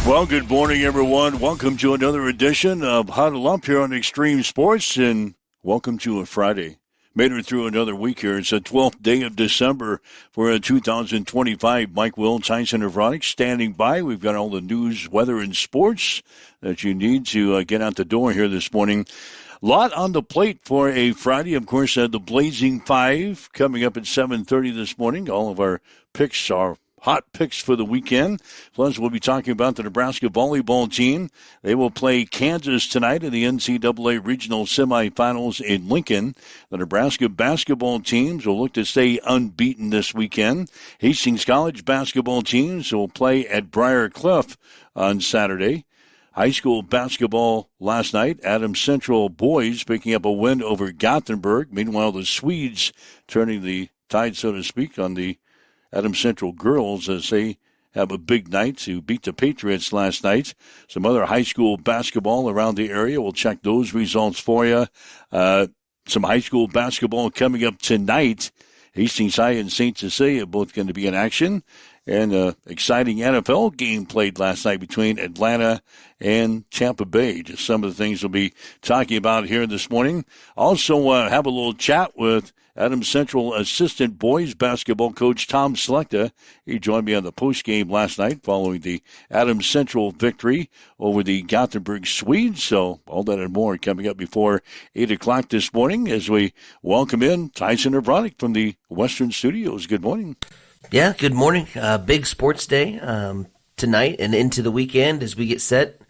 Well, good morning, everyone. Welcome to another edition of Huddle Up here on Extreme Sports, and welcome to a Friday. Made it through another week here. It's the 12th day of December for 2025. Mike Will, Tyson Evronic standing by. We've got all the news, weather, and sports that you need to get out the door here this morning. A lot on the plate for a Friday. Of course, the Blazing Five coming up at 7:30 this morning. All of our picks are hot picks for the weekend. Plus, we'll be talking about the Nebraska volleyball team. They will play Kansas tonight in the NCAA regional semifinals in Lincoln. The Nebraska basketball teams will look to stay unbeaten this weekend. Hastings College basketball teams will play at Briar Cliff on Saturday. High school basketball last night, Adams Central boys picking up a win over Gothenburg. Meanwhile, the Swedes turning the tide, so to speak, on the Adams Central girls as they have a big night to beat the Patriots last night. Some other high school basketball around the area. We'll check those results for you. Some high school basketball coming up tonight. Hastings High and St. Cecilia both going to be in action. And an exciting NFL game played last night between Atlanta and Tampa Bay. Just some of the things we'll be talking about here this morning. Also have a little chat with Adams Central assistant boys basketball coach Tom Selecta. He joined me on the postgame last night following the Adams Central victory over the Gothenburg Swedes. So all that and more coming up before 8 o'clock this morning as we welcome in Tyson Evronic from the Western Studios. Good morning. Yeah, good morning. Big sports day tonight and into the weekend as we get set.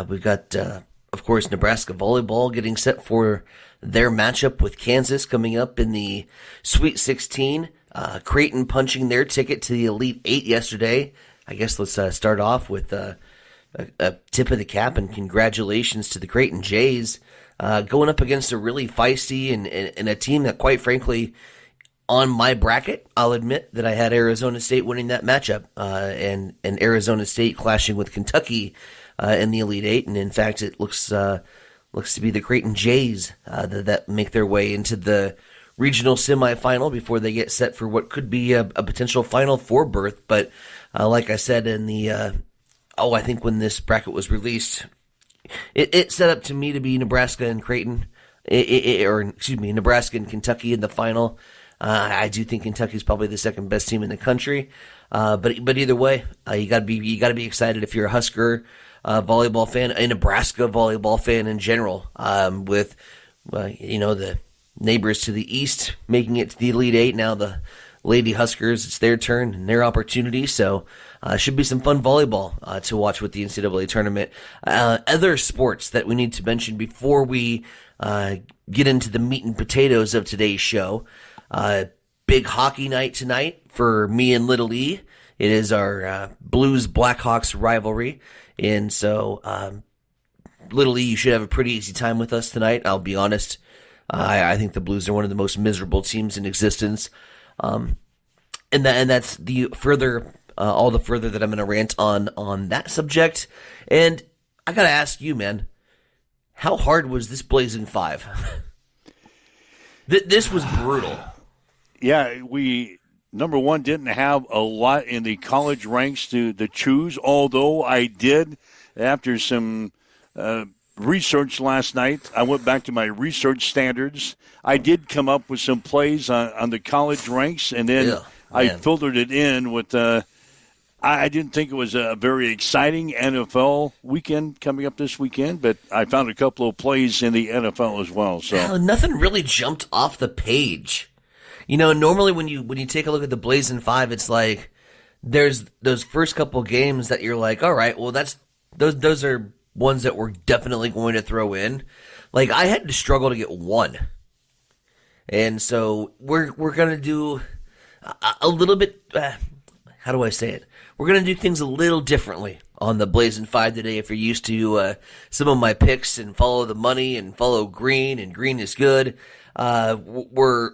We've got, of course, Nebraska volleyball getting set for their matchup with Kansas coming up in the Sweet 16. Creighton punching their ticket to the Elite Eight yesterday. I guess let's start off with a tip of the cap and congratulations to the Creighton Jays going up against a really feisty and a team that, quite frankly, on my bracket, I'll admit that I had Arizona State winning that matchup, and Arizona State clashing with Kentucky in the Elite Eight. And in fact, it looks to be the Creighton Jays that make their way into the regional semifinal before they get set for what could be a potential Final Four berth. But like I said in the I think when this bracket was released, it set up to me to be Nebraska and Creighton, Nebraska and Kentucky in the final. I do think Kentucky's probably the second best team in the country, but either way, you gotta be excited if you're a Husker volleyball fan, a Nebraska volleyball fan in general. With the neighbors to the east making it to the Elite Eight, now the Lady Huskers, it's their turn and their opportunity. So should be some fun volleyball to watch with the NCAA tournament. Other sports that we need to mention before we get into the meat and potatoes of today's show. Big hockey night tonight for me and Little E. It is our Blues Blackhawks rivalry. And so, Little E, you should have a pretty easy time with us tonight. I'll be honest. I think the Blues are one of the most miserable teams in existence. And that's the further, all the further that I'm going to rant on that subject. And I got to ask you, man, how hard was this Blazing Five? This was brutal. Yeah, we, number one, didn't have a lot in the college ranks to choose, although I did, after some research last night, I went back to my research standards. I did come up with some plays on the college ranks, and then I filtered it in with I didn't think it was a very exciting NFL weekend coming up this weekend, but I found a couple of plays in the NFL as well. So nothing really jumped off the page. Normally when you take a look at the Blazing Five, it's like there's those first couple games that you're like, all right, well those are ones that we're definitely going to throw in. Like I had to struggle to get one, and so we're gonna do a little bit. How do I say it? We're going to do things a little differently on the Blazing Five today. If you're used to some of my picks and follow the money and follow green and green is good, we're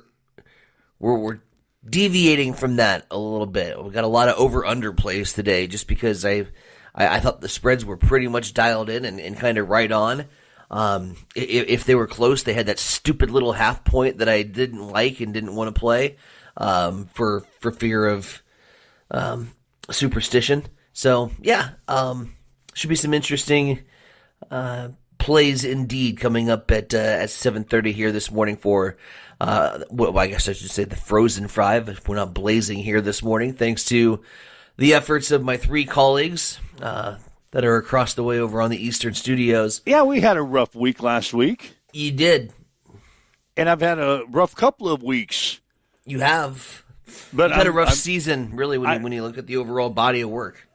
deviating from that a little bit. We got a lot of over-under plays today just because I thought the spreads were pretty much dialed in and kind of right on. If they were close, they had that stupid little half point that I didn't like and didn't want to play for fear of superstition. So, yeah, Should be some interesting plays indeed coming up at 7:30 here this morning for, well, I guess I should say the Frozen Five. If we're not blazing here this morning, thanks to the efforts of my three colleagues that are across the way over on the Eastern Studios. Yeah, we had a rough week last week. You did. And I've had a rough couple of weeks. You have. But You've had a rough season, really, when you look at the overall body of work.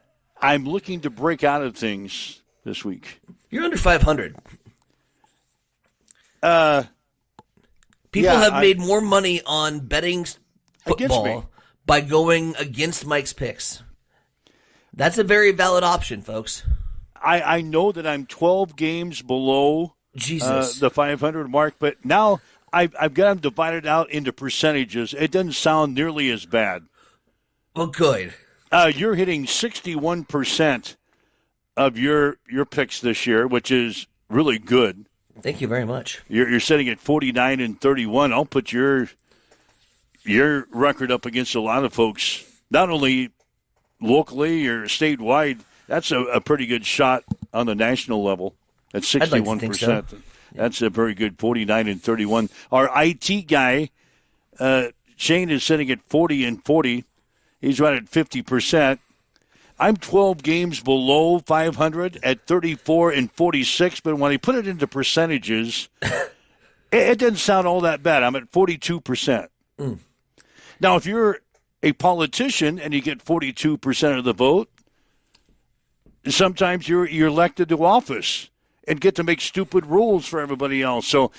I'm looking to break out of things this week. You're under 500. People Yeah, have made more money on betting football by going against Mike's picks. That's a very valid option, folks. I know that I'm 12 games below the 500 mark, but now I've got them divided out into percentages. It doesn't sound nearly as bad. Well, good. You're hitting 61% of your picks this year, which is really good. Thank you very much. You're sitting at 49-31. I'll put your record up against a lot of folks, not only locally or statewide. That's a pretty good shot on the national level at 61%. I'd like to think so. That's a very good 49-31. Our IT guy, Shane, is sitting at 40-40. He's right at 50%. I'm 12 games below 500 at 34-46, but when I put it into percentages, it doesn't sound all that bad. I'm at 42%. Now, if you're a politician and you get 42% of the vote, sometimes you're elected to office and get to make stupid rules for everybody else. So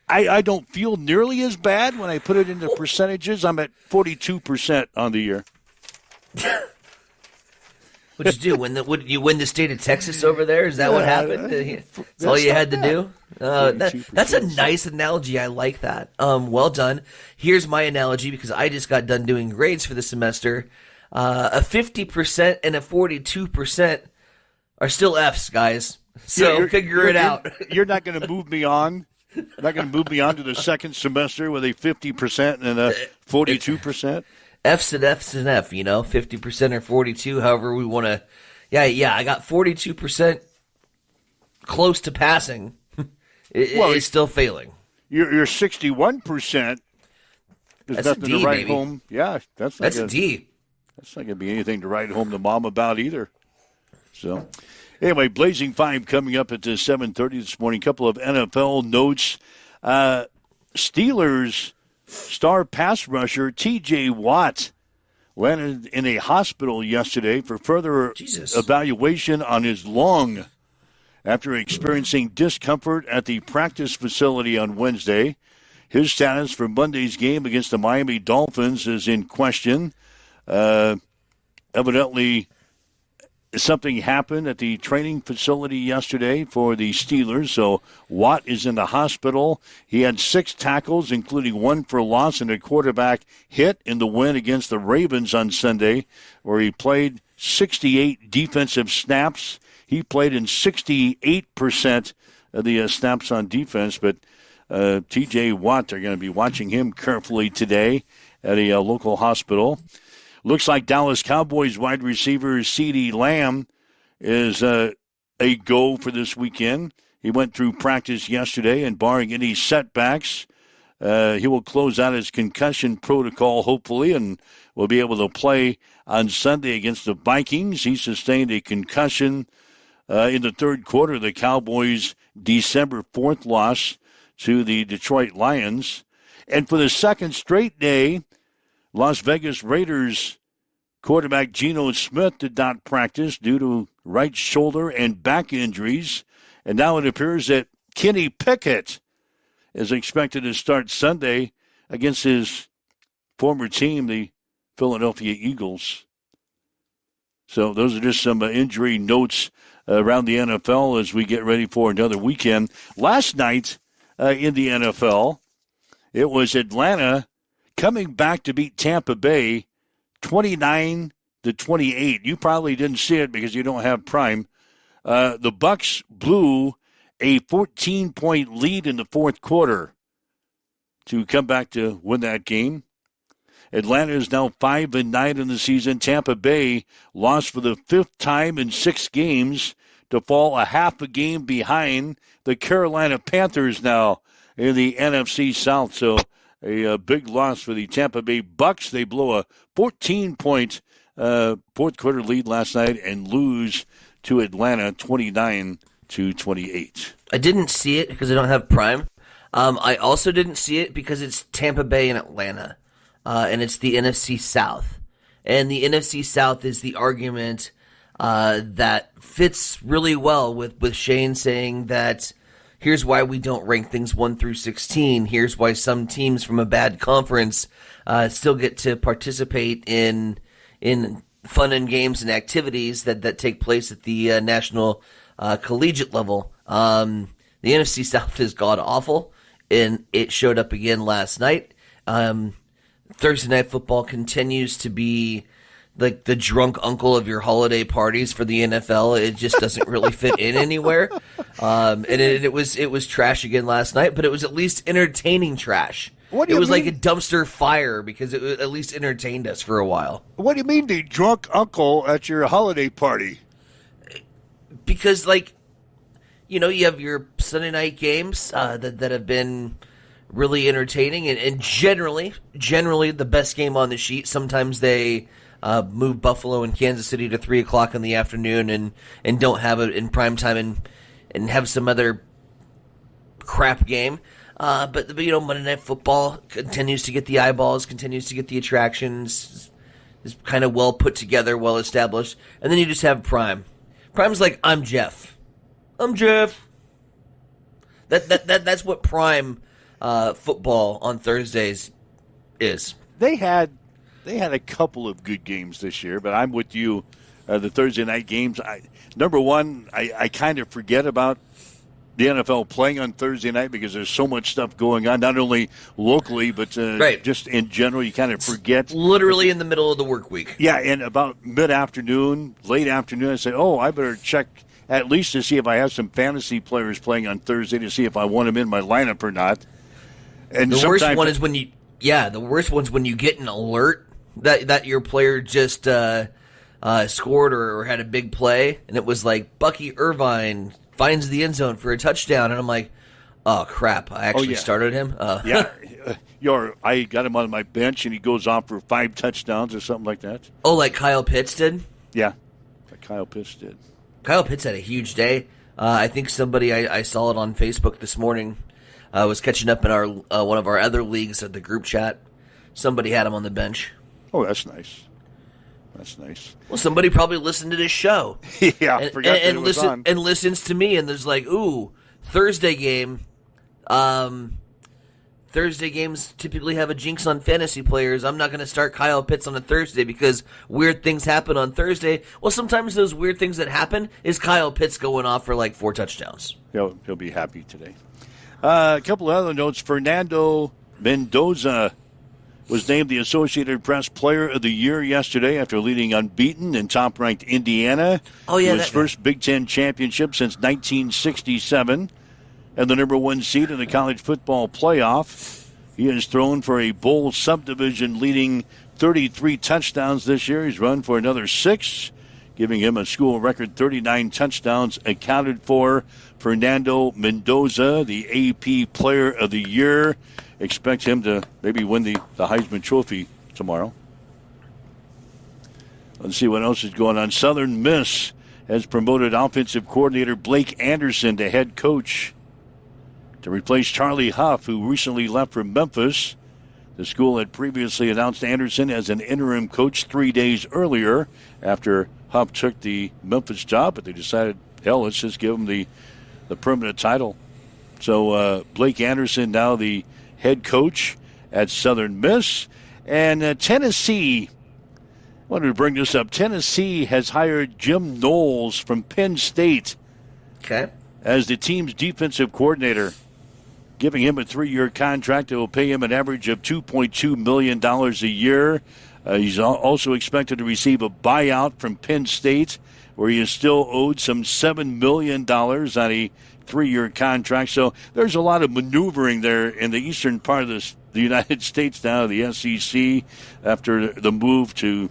I don't feel nearly as bad when I put it into percentages. I'm at 42% on the year. What'd you do? Would you win the state of Texas over there? Is that what happened? That's all you had to do? That's a nice analogy. I like that. Well done. Here's my analogy because I just got done doing grades for the semester. A 50% and a 42% are still Fs, guys. So figure it out. You're not going to move me on. Not going to move me on to the second semester with a 50% and a 42%. F's and F's and F, 50% or 42, however we want to. Yeah, I got 42% close to passing. It's still failing. You're 61% is that's nothing a D, to write baby. home. Yeah, that's a D. That's not going to be anything to write home to mom about either. So, anyway, Blazing 5 coming up at 7:30 this morning. A couple of NFL notes. Steelers star pass rusher T.J. Watt landed in a hospital yesterday for further evaluation on his lung after experiencing discomfort at the practice facility on Wednesday. His status for Monday's game against the Miami Dolphins is in question. Evidently, something happened at the training facility yesterday for the Steelers, so Watt is in the hospital. He had 6 tackles, including 1 for loss and a quarterback hit in the win against the Ravens on Sunday, where he played 68 defensive snaps. He played in 68% of the snaps on defense, but T.J. Watt, they're going to be watching him carefully today at a local hospital. Looks like Dallas Cowboys wide receiver CeeDee Lamb is a go for this weekend. He went through practice yesterday, and barring any setbacks, he will close out his concussion protocol, hopefully, and will be able to play on Sunday against the Vikings. He sustained a concussion in the third quarter of the Cowboys' December 4th loss to the Detroit Lions. And for the second straight day, Las Vegas Raiders quarterback Geno Smith did not practice due to right shoulder and back injuries. And now it appears that Kenny Pickett is expected to start Sunday against his former team, the Philadelphia Eagles. So those are just some injury notes around the NFL as we get ready for another weekend. Last night in the NFL, it was Atlanta coming back to beat Tampa Bay 29-28. You probably didn't see it because you don't have Prime. The Bucks blew a 14-point lead in the fourth quarter to come back to win that game. Atlanta is now 5-9 in the season. Tampa Bay lost for the 5th time in 6 games to fall a half a game behind the Carolina Panthers now in the NFC South. So a big loss for the Tampa Bay Bucks. They blow a 14-point fourth quarter lead last night and lose to Atlanta 29-28. I didn't see it because I don't have Prime. I also didn't see it because it's Tampa Bay and Atlanta, and it's the NFC South. And the NFC South is the argument that fits really well with Shane saying that here's why we don't rank things 1 through 16. Here's why some teams from a bad conference still get to participate in fun and games and activities that take place at the national collegiate level. The NFC South is god-awful, and it showed up again last night. Thursday Night Football continues to be like the drunk uncle of your holiday parties for the NFL. It just doesn't really fit in anywhere. And it was trash again last night, but it was at least entertaining trash. It was like a dumpster fire because it at least entertained us for a while. What do you mean the drunk uncle at your holiday party? Because, like, you have your Sunday night games that have been really entertaining and generally the best game on the sheet. Sometimes they move Buffalo and Kansas City to 3 o'clock in the afternoon and don't have it in prime time and have some other crap game. But Monday Night Football continues to get the eyeballs, continues to get the attractions, is kind of well put together, well established. And then you just have Prime. Prime's like, I'm Jeff. I'm Jeff. That's what Prime football on Thursdays is. They had a couple of good games this year, but I'm with you. The Thursday night games, number one, I kind of forget about the NFL playing on Thursday night because there's so much stuff going on, not only locally, but right. Just in general, you kind of forget. Literally in the middle of the work week. Yeah, and about mid-afternoon, late afternoon, I say, I better check at least to see if I have some fantasy players playing on Thursday to see if I want them in my lineup or not. And the worst one is when you get an alert that your player just scored or had a big play, and it was like Bucky Irvine finds the end zone for a touchdown, and I'm like, oh crap, I actually started him. Yeah, I got him on my bench, and he goes off for 5 touchdowns or something like that. Oh, like Kyle Pitts did? Yeah, like Kyle Pitts did. Kyle Pitts had a huge day. I think somebody I saw it on Facebook this morning. Was catching up in our one of our other leagues at the group chat. Somebody had him on the bench. Oh, that's nice. That's nice. Well, somebody probably listened to this show. Yeah, I forgot that it was on. And listens to me, and there's like, ooh, Thursday game. Thursday games typically have a jinx on fantasy players. I'm not going to start Kyle Pitts on a Thursday because weird things happen on Thursday. Well, sometimes those weird things that happen is Kyle Pitts going off for like 4 touchdowns. He'll be happy today. A couple of other notes. Fernando Mendoza was named the Associated Press Player of the Year yesterday after leading unbeaten in top-ranked Indiana. Oh, yeah. To his first Big Ten championship since 1967 and the number 1 seed in the college football playoff. He has thrown for a bowl subdivision leading 33 touchdowns this year. He's run for another 6, giving him a school record 39 touchdowns accounted for. Fernando Mendoza, the AP Player of the Year. Expect him to maybe win the Heisman Trophy tomorrow. Let's see what else is going on. Southern Miss has promoted offensive coordinator Blake Anderson to head coach to replace Charlie Huff, who recently left for Memphis. The school had previously announced Anderson as an interim coach 3 days earlier after Huff took the Memphis job, but they decided, hell, let's just give him the permanent title. So Blake Anderson now the head coach at Southern Miss. And Tennessee, I wanted to bring this up. Tennessee has hired Jim Knowles from Penn State as the team's defensive coordinator, giving him a 3-year contract that will pay him an average of $2.2 million a year. He's also expected to receive a buyout from Penn State, where he is still owed some $7 million on a 3-year contract. So there's a lot of maneuvering there in the eastern part of the United States now, the SEC, after the move to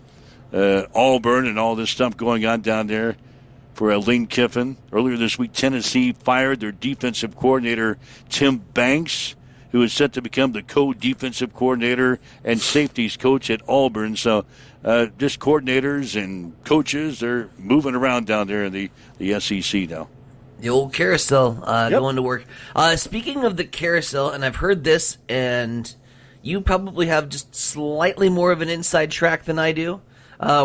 Auburn and all this stuff going on down there. for Lane Kiffin. Earlier this week, Tennessee fired their defensive coordinator, Tim Banks, who is set to become the co-defensive coordinator and safeties coach at Auburn. So just coordinators and coaches, they're moving around down there in the SEC now. The old carousel going to work. Speaking of the carousel, and I've heard this, and you probably have just slightly more of an inside track than I do.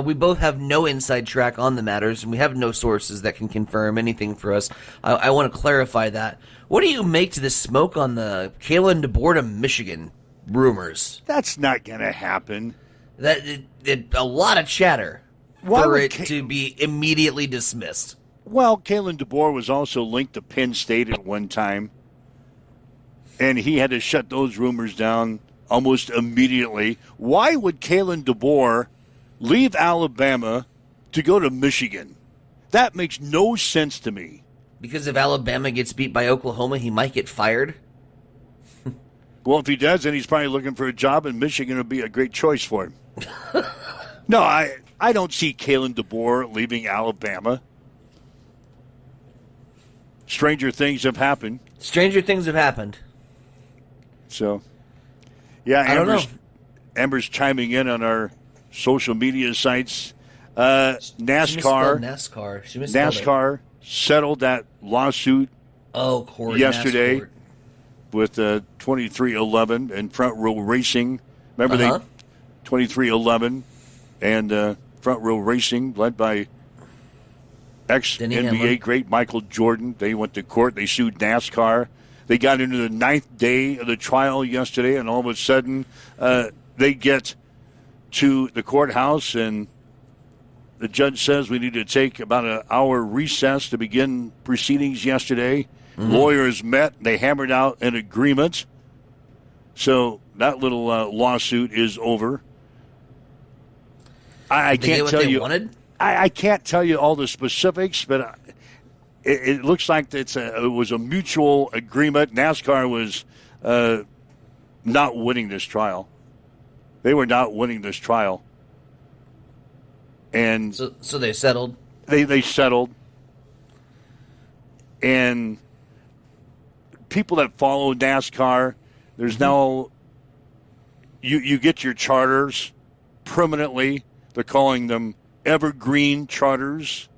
We both have no inside track on the matters, and we have no sources that can confirm anything for us. I want to clarify that. What do you make to the smoke on the Kalen DeBoer to Michigan rumors? That's not going to happen. A lot of chatter for it to be immediately dismissed. Well, Kalen DeBoer was also linked to Penn State at one time, and he had to shut those rumors down almost immediately. Why would Kalen DeBoer leave Alabama to go to Michigan? That makes no sense to me. Because if Alabama gets beat by Oklahoma, he might get fired? Well, if he does, then he's probably looking for a job, and Michigan would be a great choice for him. No, I don't see Kalen DeBoer leaving Alabama. Stranger things have happened. Stranger things have happened. So, yeah, I don't know. Amber's chiming in on our social media sites. NASCAR. She misspelled NASCAR settled that lawsuit yesterday with 2311 and Front Row Racing. Remember they 2311 and Front Row Racing led by ex-NBA great Michael Jordan. They went to court. They sued NASCAR. They got into the 9th day of the trial yesterday, and all of a sudden they get to the courthouse, and the judge says we need to take about an hour recess to begin proceedings yesterday. Mm-hmm. Lawyers met. They hammered out an agreement. So that little lawsuit is over. I can't tell you. I can't tell you all the specifics, but it looks like it was a mutual agreement. NASCAR was not winning this trial. They were not winning this trial. And so they settled? They settled. And people that follow NASCAR, there's now, you get your charters permanently. They're calling them evergreen charters.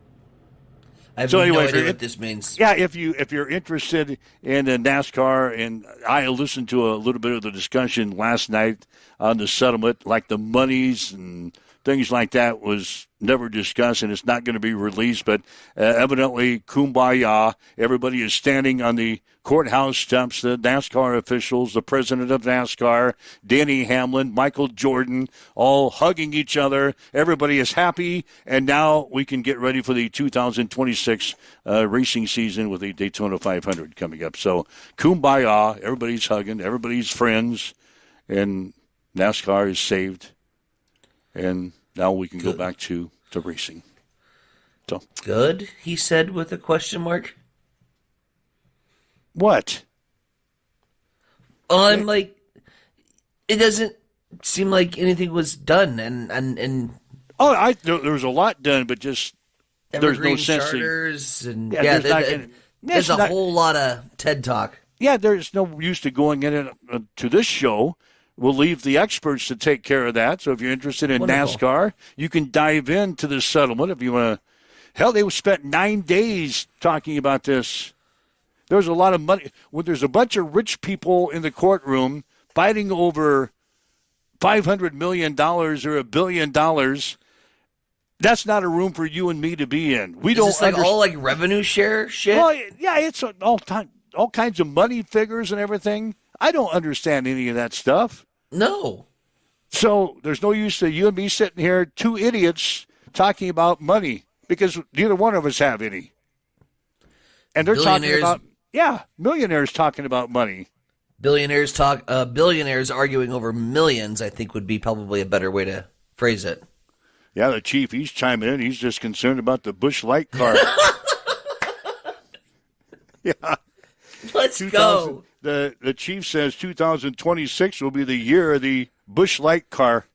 I have no idea what this means. Yeah, if you're interested in NASCAR, and I listened to a little bit of the discussion last night on the settlement, like the monies and things like that was never discussed, and it's not going to be released. But evidently, kumbaya. Everybody is standing on the courthouse steps, the NASCAR officials, the president of NASCAR, Denny Hamlin, Michael Jordan, all hugging each other. Everybody is happy, and now we can get ready for the 2026 racing season with the Daytona 500 coming up. So kumbaya. Everybody's hugging. Everybody's friends, and NASCAR is saved. And now we can go back to racing. So good, he said with a question mark. What? I'm like, it doesn't seem like anything was done, and there was a lot done, but just there's no sense. There's a whole lot of TED talk. Yeah, there's no use to going in to this show. We'll leave the experts to take care of that. So if you're interested in NASCAR, you can dive into the settlement if you want to. Hell, they spent 9 days talking about this. There's a lot of money. When there's a bunch of rich people in the courtroom fighting over $500 million or $1 billion, that's not a room for you and me to be in. We don't. Is this all like revenue share shit? Well, yeah, it's all kinds of money figures and everything. I don't understand any of that stuff. No. So there's no use to you and me sitting here, two idiots, talking about money, because neither one of us have any. And they're talking about, millionaires talking about money. Billionaires arguing over millions, I think would be probably a better way to phrase it. Yeah, the chief, he's chiming in. He's just concerned about the Busch Light car. Yeah. Let's go. The chief says 2026 will be the year of the Busch Light car.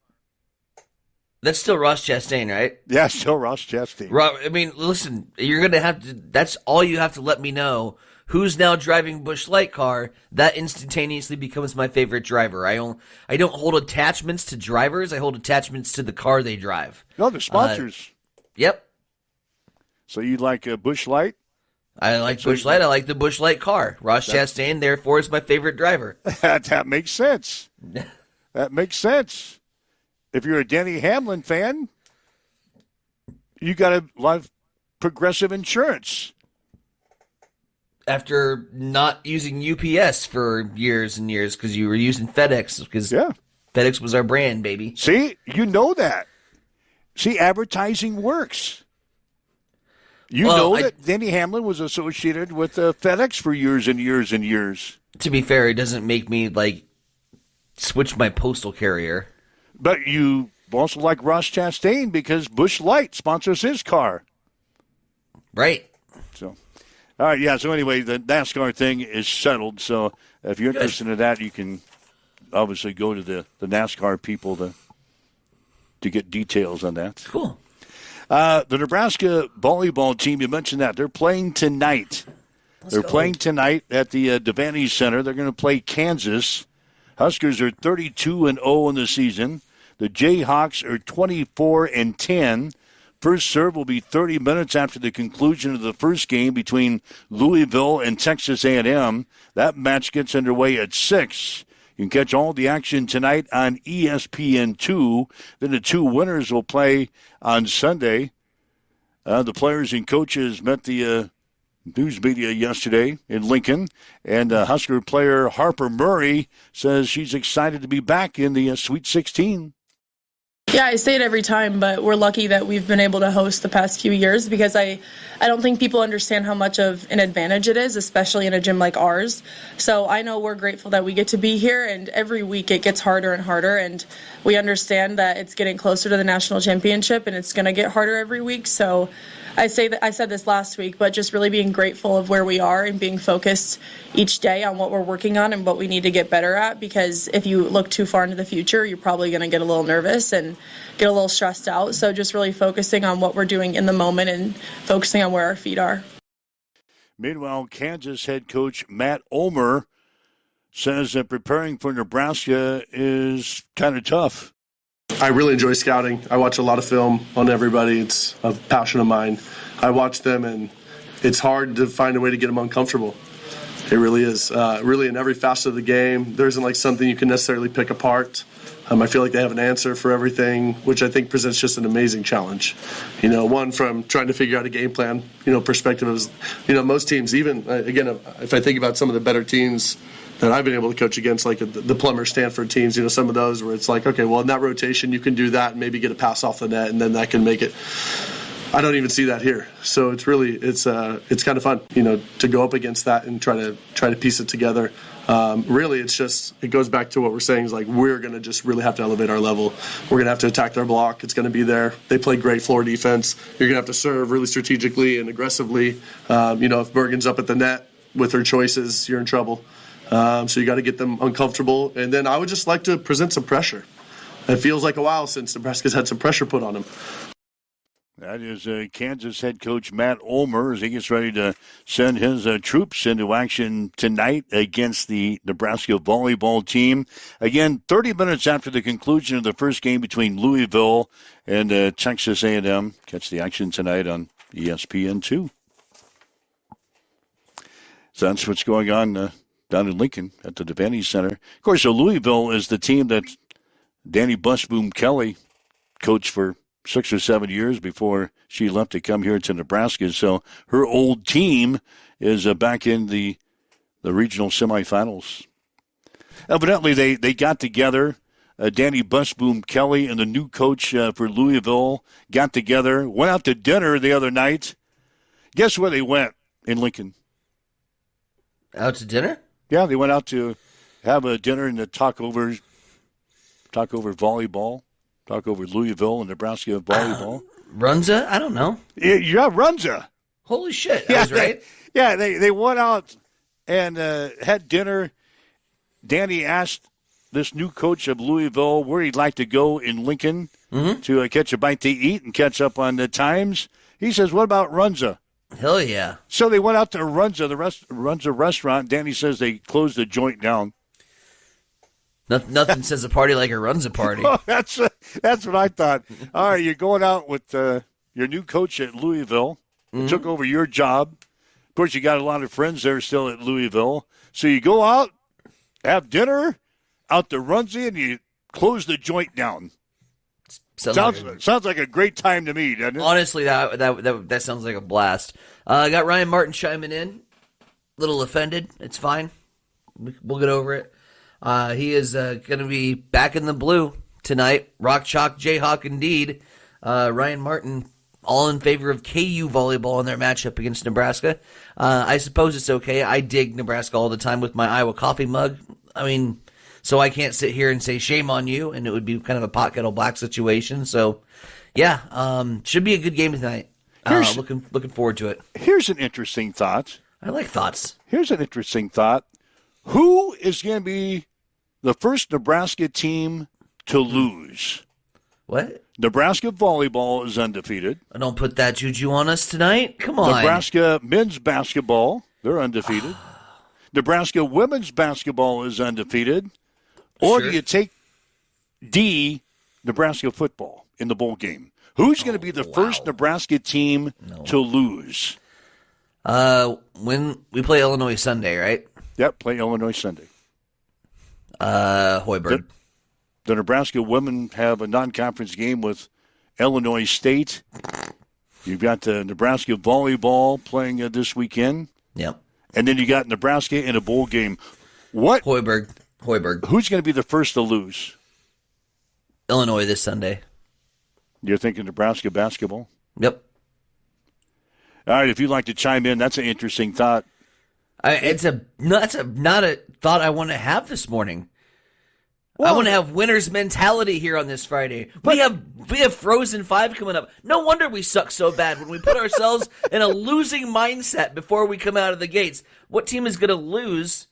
That's still Ross Chastain, right? Yeah, still Ross Chastain. I mean, listen, you're going to have to, that's all you have to let me know. Who's now driving Busch Light car? That instantaneously becomes my favorite driver. I don't hold attachments to drivers. I hold attachments to the car they drive. No, the sponsors. Yep. So you like Busch Light? I like Busch Light. I like the Busch Light car. Ross Chastain, therefore, is my favorite driver. That makes sense. That makes sense. If you're a Denny Hamlin fan, you got a lot of Progressive Insurance. After not using UPS for years and years because you were using FedEx because FedEx was our brand, baby. See, you know that. See, advertising works. You know that Denny Hamlin was associated with FedEx for years and years and years. To be fair, it doesn't make me, switch my postal carrier. But you also like Ross Chastain because Busch Light sponsors his car. Right. So, all right, yeah. So anyway, the NASCAR thing is settled. So if you're interested in that, you can obviously go to the NASCAR people to get details on that. Cool. The Nebraska volleyball team, you mentioned that. They're playing tonight. They're playing tonight at the Devaney Center. They're going to play Kansas. Huskers are 32-0 in the season. The Jayhawks are 24-10. First serve will be 30 minutes after the conclusion of the first game between Louisville and Texas A&M. That match gets underway at 6. You can catch all the action tonight on ESPN2. Then the two winners will play on Sunday. The players and coaches met the news media yesterday in Lincoln, and Husker player Harper Murray says she's excited to be back in the Sweet 16. Yeah, I say it every time, but we're lucky that we've been able to host the past few years because I don't think people understand how much of an advantage it is, especially in a gym like ours. So I know we're grateful that we get to be here, and every week it gets harder and harder, and we understand that it's getting closer to the national championship, and it's going to get harder every week. So I said this last week, but just really being grateful of where we are and being focused each day on what we're working on and what we need to get better at, because if you look too far into the future, you're probably going to get a little nervous and get a little stressed out. So just really focusing on what we're doing in the moment and focusing on where our feet are. Meanwhile, Kansas head coach Matt Ulmer says that preparing for Nebraska is kind of tough. I really enjoy scouting. I watch a lot of film on everybody. It's a passion of mine. I watch them, and it's hard to find a way to get them uncomfortable. It really is. Really, in every facet of the game, there isn't something you can necessarily pick apart. I feel like they have an answer for everything, which I think presents just an amazing challenge. One from trying to figure out a game plan, perspective is, most teams, even, again, if I think about some of the better teams that I've been able to coach against, like the Plummer Stanford teams, some of those where it's like, okay, well, in that rotation, you can do that and maybe get a pass off the net, and then that can make it. I don't even see that here. So it's really, it's kind of fun, to go up against that and try to piece it together. Really, it goes back to what we're saying is we're going to just really have to elevate our level. We're going to have to attack their block. It's going to be there. They play great floor defense. You're going to have to serve really strategically and aggressively. If Bergen's up at the net with her choices, you're in trouble. So you got to get them uncomfortable. And then I would just like to present some pressure. It feels like a while since Nebraska's had some pressure put on them. That is Kansas head coach Matt Ulmer as he gets ready to send his troops into action tonight against the Nebraska volleyball team. Again, 30 minutes after the conclusion of the first game between Louisville and Texas A&M. Catch the action tonight on ESPN2. So that's what's going on down in Lincoln at the Devaney Center. Of course, so Louisville is the team that Danny Busboom Kelly coached for 6 or 7 years before she left to come here to Nebraska. So her old team is back in the regional semifinals. Evidently, they got together. Danny Busboom Kelly and the new coach for Louisville got together, went out to dinner the other night. Guess where they went in Lincoln? Out to dinner? Yeah, they went out to have a dinner and to talk over volleyball. Talk over Louisville and Nebraska volleyball. Runza? I don't know. Yeah, Runza. Holy shit, I was right. They went out and had dinner. Danny asked this new coach of Louisville where he'd like to go in Lincoln. to catch a bite to eat and catch up on the times. He says, what about Runza? Hell yeah. So they went out to Runza, Runza restaurant. Danny says they closed the joint down. Nothing says a party like a Runza party. Oh, that's what I thought. All right, you're going out with your new coach at Louisville. Took over your job. Of course, you got a lot of friends there still at Louisville. So you go out, have dinner, out to Runza, and you close the joint down. Sounds like a great time to me, doesn't it? Honestly, that sounds like a blast. I got Ryan Martin chiming in. Little offended. It's fine. We'll get over it. He is going to be back in the blue tonight. Rock Chalk Jayhawk indeed. Ryan Martin, all in favor of KU volleyball in their matchup against Nebraska. I suppose it's okay. I dig Nebraska all the time with my Iowa coffee mug. I mean, so I can't sit here and say shame on you, and it would be kind of a pot kettle black situation. So, yeah, should be a good game tonight. Looking forward to it. Here's an interesting thought. I like thoughts. Here's an interesting thought. Who is going to be the first Nebraska team to lose? What? Nebraska volleyball is undefeated. Don't put that juju on us tonight. Come on. Nebraska men's basketball, they're undefeated. Nebraska women's basketball is undefeated. Or Sure. do you take Nebraska football in the bowl game? Who's going to be the first Nebraska team to lose? When we play Illinois Sunday, right? Yep, play Illinois Sunday. Hoiberg. The Nebraska women have a non-conference game with Illinois State. You've got the Nebraska volleyball playing this weekend. Yep. And then you got Nebraska in a bowl game. What? Hoiberg. Who's going to be the first to lose? Illinois this Sunday. You're thinking Nebraska basketball? Yep. All right, if you'd like to chime in, that's an interesting thought. It's not a thought I want to have this morning. I want to have winner's mentality here on this Friday. We have Frozen 5 coming up. No wonder we suck so bad when we put ourselves in a losing mindset before we come out of the gates. What team is going to lose?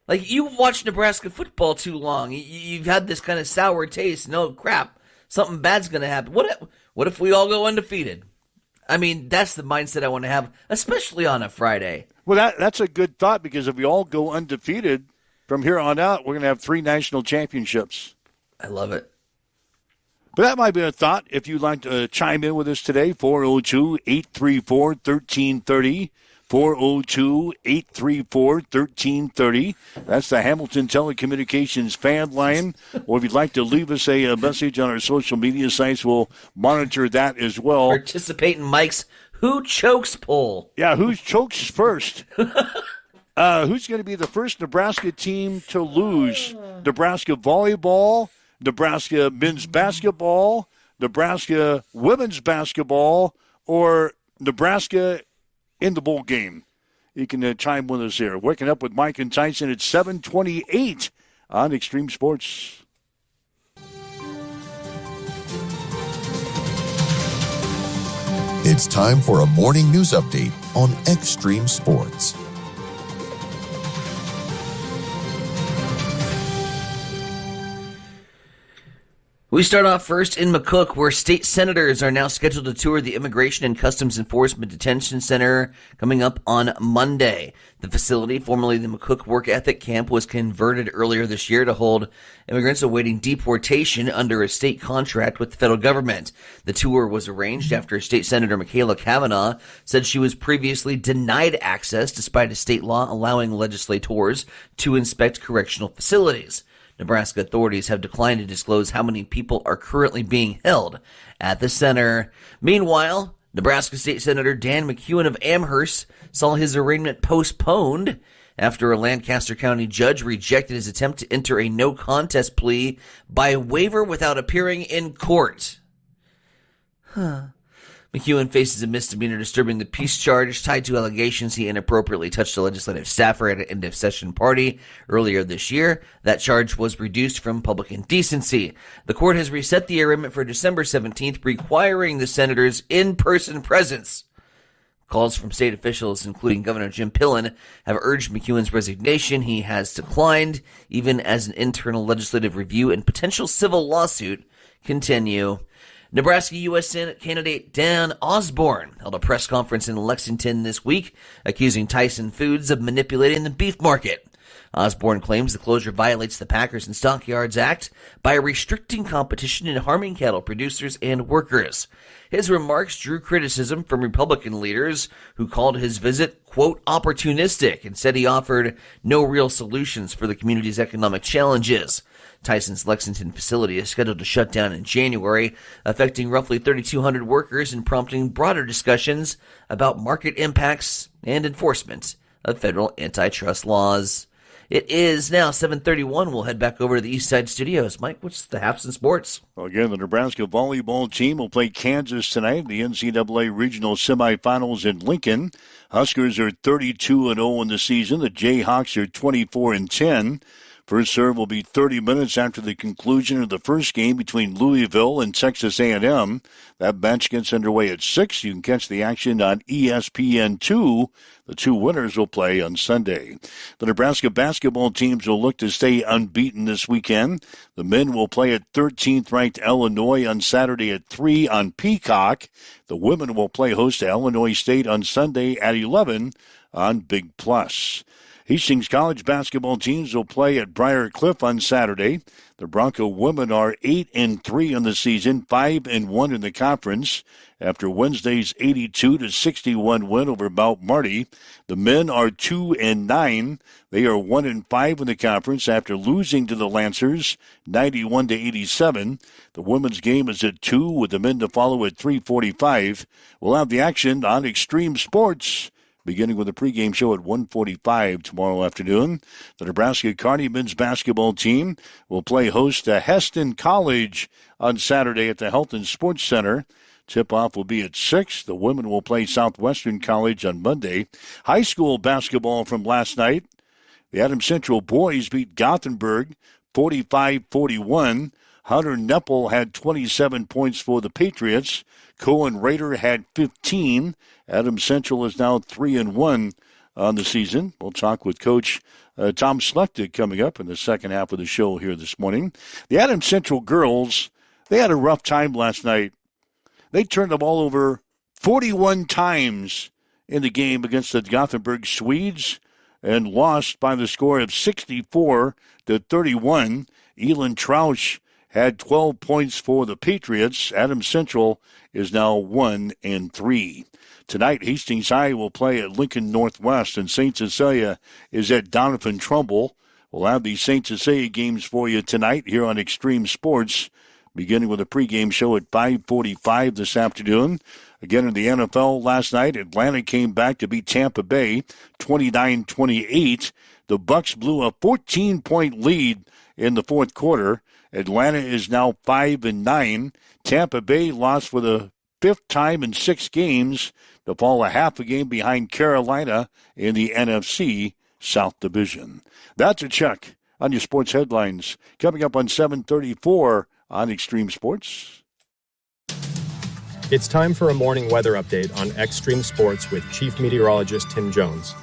Like, you've watched Nebraska football too long. You've had this kind of sour taste. No, crap. Something bad's going to happen. What if we all go undefeated? I mean, that's the mindset I want to have, especially on a Friday. Well, that's a good thought, because if we all go undefeated from here on out, we're going to have 3 national championships. I love it. But that might be a thought. If you'd like to chime in with us today, 402-834-1330. 402-834-1330. That's the Hamilton Telecommunications fan line. Or if you'd like to leave us a message on our social media sites, we'll monitor that as well. Participate in Mike's Who Chokes poll. Yeah, who chokes first? Who's going to be the first Nebraska team to lose? Nebraska volleyball, Nebraska men's basketball, Nebraska women's basketball, or Nebraska in the bowl game? You can chime with us here. Waking up with Mike and Tyson at 7:28 on Extreme Sports. It's time for a morning news update on Extreme Sports. We start off first in McCook, where state senators are now scheduled to tour the Immigration and Customs Enforcement Detention Center coming up on Monday. The facility, formerly the McCook Work Ethic Camp, was converted earlier this year to hold immigrants awaiting deportation under a state contract with the federal government. The tour was arranged after State Senator Michaela Cavanaugh said she was previously denied access despite a state law allowing legislators to inspect correctional facilities. Nebraska authorities have declined to disclose how many people are currently being held at the center. Meanwhile, Nebraska State Senator Dan McEwen of Amherst saw his arraignment postponed after a Lancaster County judge rejected his attempt to enter a no-contest plea by waiver without appearing in court. McEwen faces a misdemeanor disturbing the peace charge tied to allegations he inappropriately touched a legislative staffer at an end-of-session party earlier this year. That charge was reduced from public indecency. The court has reset the arraignment for December 17th, requiring the senator's in-person presence. Calls from state officials, including Governor Jim Pillen, have urged McEwen's resignation. He has declined, even as an internal legislative review and potential civil lawsuit continue. Nebraska U.S. Senate candidate Dan Osborne held a press conference in Lexington this week, accusing Tyson Foods of manipulating the beef market. Osborne claims the closure violates the Packers and Stockyards Act by restricting competition and harming cattle producers and workers. His remarks drew criticism from Republican leaders who called his visit, quote, opportunistic, and said he offered no real solutions for the community's economic challenges. Tyson's Lexington facility is scheduled to shut down in January, affecting roughly 3,200 workers and prompting broader discussions about market impacts and enforcement of federal antitrust laws. It is now 7:31. We'll head back over to the East Side Studios. Mike, what's the haps in sports? Well, again, the Nebraska volleyball team will play Kansas tonight in the NCAA regional semifinals in Lincoln. Huskers are 32-0 in the season. The Jayhawks are 24-10. First serve will be 30 minutes after the conclusion of the first game between Louisville and Texas A&M. That match gets underway at 6. You can catch the action on ESPN2. The two winners will play on Sunday. The Nebraska basketball teams will look to stay unbeaten this weekend. The men will play at 13th-ranked Illinois on Saturday at 3 on Peacock. The women will play host to Illinois State on Sunday at 11 on Big Plus. Hastings College basketball teams will play at Briar Cliff on Saturday. The Bronco women are 8-3 in the season, 5-1 in the conference. After Wednesday's 82-61 win over Mount Marty, the men are 2-9. They are 1-5 in the conference after losing to the Lancers 91-87. The women's game is at 2 with the men to follow at 3:45. We'll have the action on Extreme Sports, beginning with a pregame show at 1:45 tomorrow afternoon. The Nebraska Kearney men's basketball team will play host to Heston College on Saturday at the Health and Sports Center. Tip-off will be at 6. The women will play Southwestern College on Monday. High school basketball from last night. The Adams Central boys beat Gothenburg 45-41. Hunter Nepple had 27 points for the Patriots. Cohen Rader had 15. Adams Central is now 3-1 on the season. We'll talk with Coach Tom Slechta coming up in the second half of the show here this morning. The Adams Central girls, they had a rough time last night. They turned the ball over 41 times in the game against the Gothenburg Swedes and lost by the score of 64-31. Elin Trausch had 12 points for the Patriots. Adams Central is now 1-3. Tonight, Hastings High will play at Lincoln Northwest, and St. Cecilia is at Donovan Trumbull. We'll have these St. Cecilia games for you tonight here on Extreme Sports, beginning with a pregame show at 5:45 this afternoon. Again, in the NFL last night, Atlanta came back to beat Tampa Bay 29-28. The Bucs blew a 14-point lead in the fourth quarter. Atlanta is now 5-9. Tampa Bay lost for the fifth time in 6 games to fall a half a game behind Carolina in the NFC South Division. That's a check on your sports headlines. Coming up on 7:34 on Extreme Sports. It's time for a morning weather update on Extreme Sports with Chief Meteorologist Tim Jones.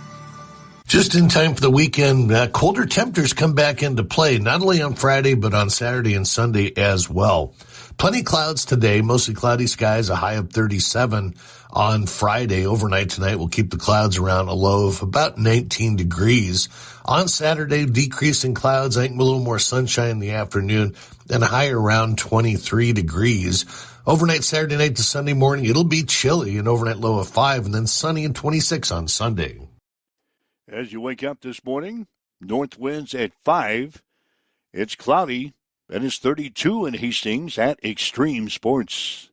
Just in time for the weekend, colder temperatures come back into play, not only on Friday, but on Saturday and Sunday as well. Plenty of clouds today, mostly cloudy skies, a high of 37 on Friday. Overnight tonight, we'll keep the clouds around a low of about 19 degrees. On Saturday, decreasing clouds, I think a little more sunshine in the afternoon, and a high around 23 degrees. Overnight Saturday night to Sunday morning, it'll be chilly, an overnight low of 5, and then sunny and 26 on Sunday. As you wake up this morning, north winds at 5. It's cloudy, and it's 32 in Hastings at Extreme Sports.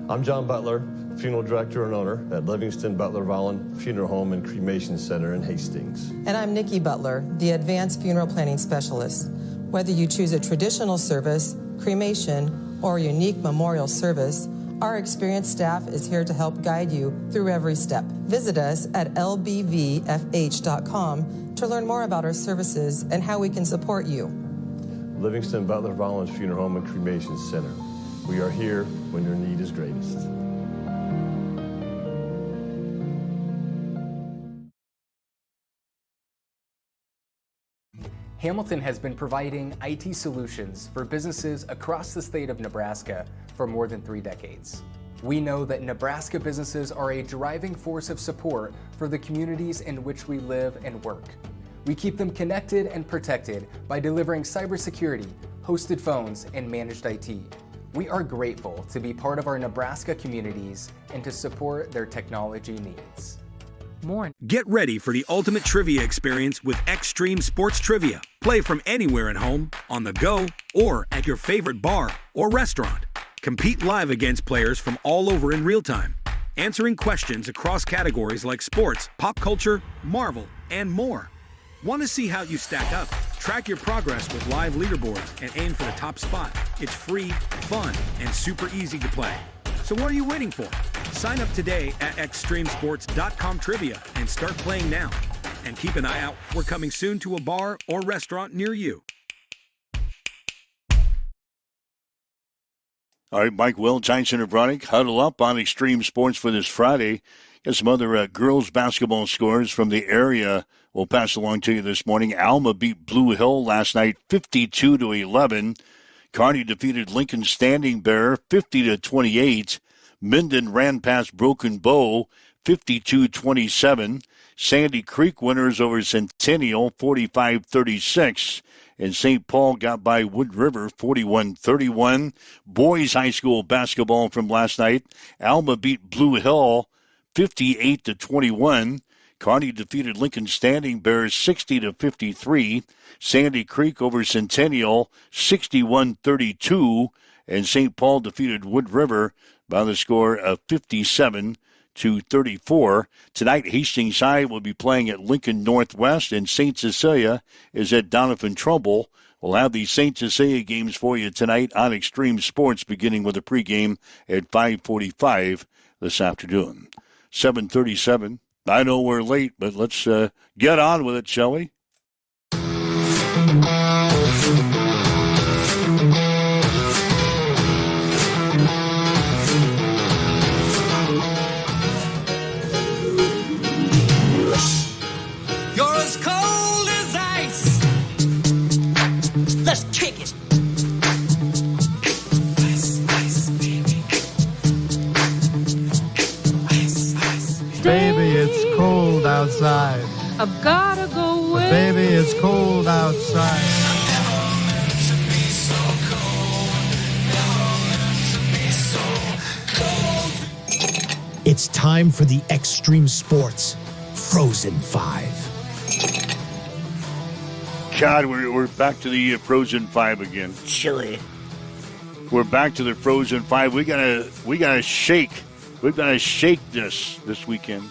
I'm John Butler, funeral director and owner at Livingston Butler Volland Funeral Home and Cremation Center in Hastings. And I'm Nikki Butler, the advanced funeral planning specialist. Whether you choose a traditional service, cremation, or a unique memorial service, our experienced staff is here to help guide you through every step. Visit us at lbvfh.com to learn more about our services and how we can support you. Livingston Butler Volland Funeral Home and Cremation Center. We are here when your need is greatest. Hamilton has been providing IT solutions for businesses across the state of Nebraska for more than 3 decades. We know that Nebraska businesses are a driving force of support for the communities in which we live and work. We keep them connected and protected by delivering cybersecurity, hosted phones, and managed IT. We are grateful to be part of our Nebraska communities and to support their technology needs. Get ready for the ultimate trivia experience with Extreme Sports Trivia. Play from anywhere at home, on the go, or at your favorite bar or restaurant. Compete live against players from all over in real time, answering questions across categories like sports, pop culture, Marvel, and more. Want to see how you stack up? Track your progress with live leaderboards and aim for the top spot. It's free, fun, and super easy to play. So what are you waiting for? Sign up today at extremesports.com trivia and start playing now. And keep an eye out. We're coming soon to a bar or restaurant near you. All right, Mike Will, Giant Center Bronick, huddle up on Extreme Sports for this Friday. Got some other girls basketball scores from the area we'll pass along to you this morning. Alma beat Blue Hill last night 52-11. Kearney defeated Lincoln Standing Bear 50-28. Minden ran past Broken Bow 52-27. Sandy Creek winners over Centennial 45-36. And St. Paul got by Wood River 41-31. Boys high school basketball from last night. Alma beat Blue Hill 58-21. Kearney defeated Lincoln Standing Bears 60-53. Sandy Creek over Centennial 61-32. And St. Paul defeated Wood River by the score of 57-34. Tonight, Hastings High will be playing at Lincoln Northwest, and St. Cecilia is at Donovan Trumbull. We'll have the St. Cecilia games for you tonight on Extreme Sports, beginning with a pregame at 5:45 this afternoon. 7:37. I know we're late, but let's get on with it, shall we? You're as cold as ice. Let's kick it. Ice, ice, baby. Ice, ice, baby. It's cold outside. I've gotta go away. Baby, it's cold outside. It's time for the Extreme Sports Frozen 5. God, we're back to the Frozen 5 again. Chilly. We're back to the Frozen 5. We gotta shake. We've got to shake this weekend.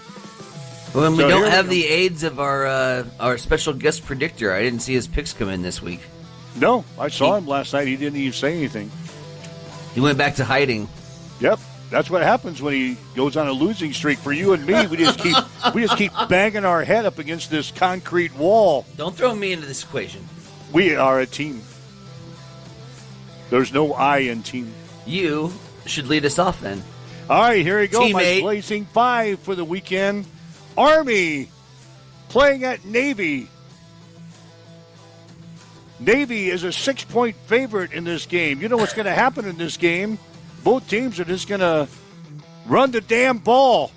When we don't have the aids of our special guest predictor, I didn't see his picks come in this week. No, I saw him last night. He didn't even say anything. He went back to hiding. Yep, that's what happens when he goes on a losing streak. For you and me, we just keep banging our head up against this concrete wall. Don't throw me into this equation. We are a team. There's no I in team. You should lead us off then. All right, here we go. Teammate. My Blazing 5 for the weekend. Army playing at Navy. Navy is a 6-point favorite in this game. You know what's going to happen in this game? Both teams are just going to run the damn ball.